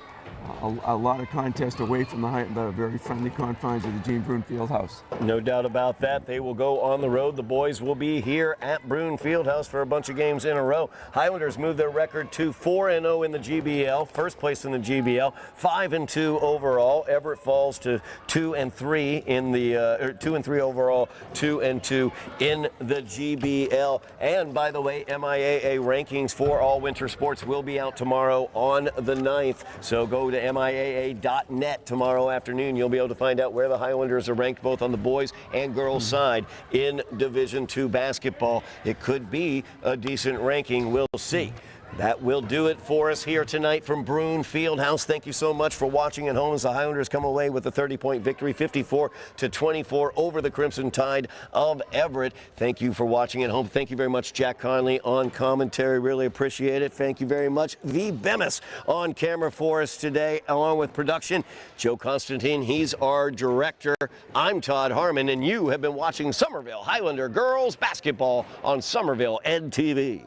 a lot of contests away from the very friendly confines of the Gene Brune Fieldhouse. No doubt about that. They will go on the road. The boys will be here at Brune Fieldhouse for a bunch of games in a row. Highlanders move their record to 4-0 in the GBL, first place in the GBL, 5-2 overall. Everett falls to 2-3 in the 2-3 overall, 2-2 in the GBL. And by the way, MIAA rankings for all winter sports will be out tomorrow on the 9th. So go to MIAA.net tomorrow afternoon. You'll be able to find out where the Highlanders are ranked both on the boys and girls side in Division II basketball. It could be a decent ranking. We'll see. That will do it for us here tonight from Brune Fieldhouse. Thank you so much for watching at home as the Highlanders come away with a 30-point victory, 54-24 over the Crimson Tide of Everett. Thank you for watching at home. Thank you very much, Jack Conley on commentary. Really appreciate it. Thank you very much, V. Bemis on camera for us today, along with production. Joe Constantine, he's our director. I'm Todd Harmon, and you have been watching Somerville Highlander Girls Basketball on Somerville Ed TV.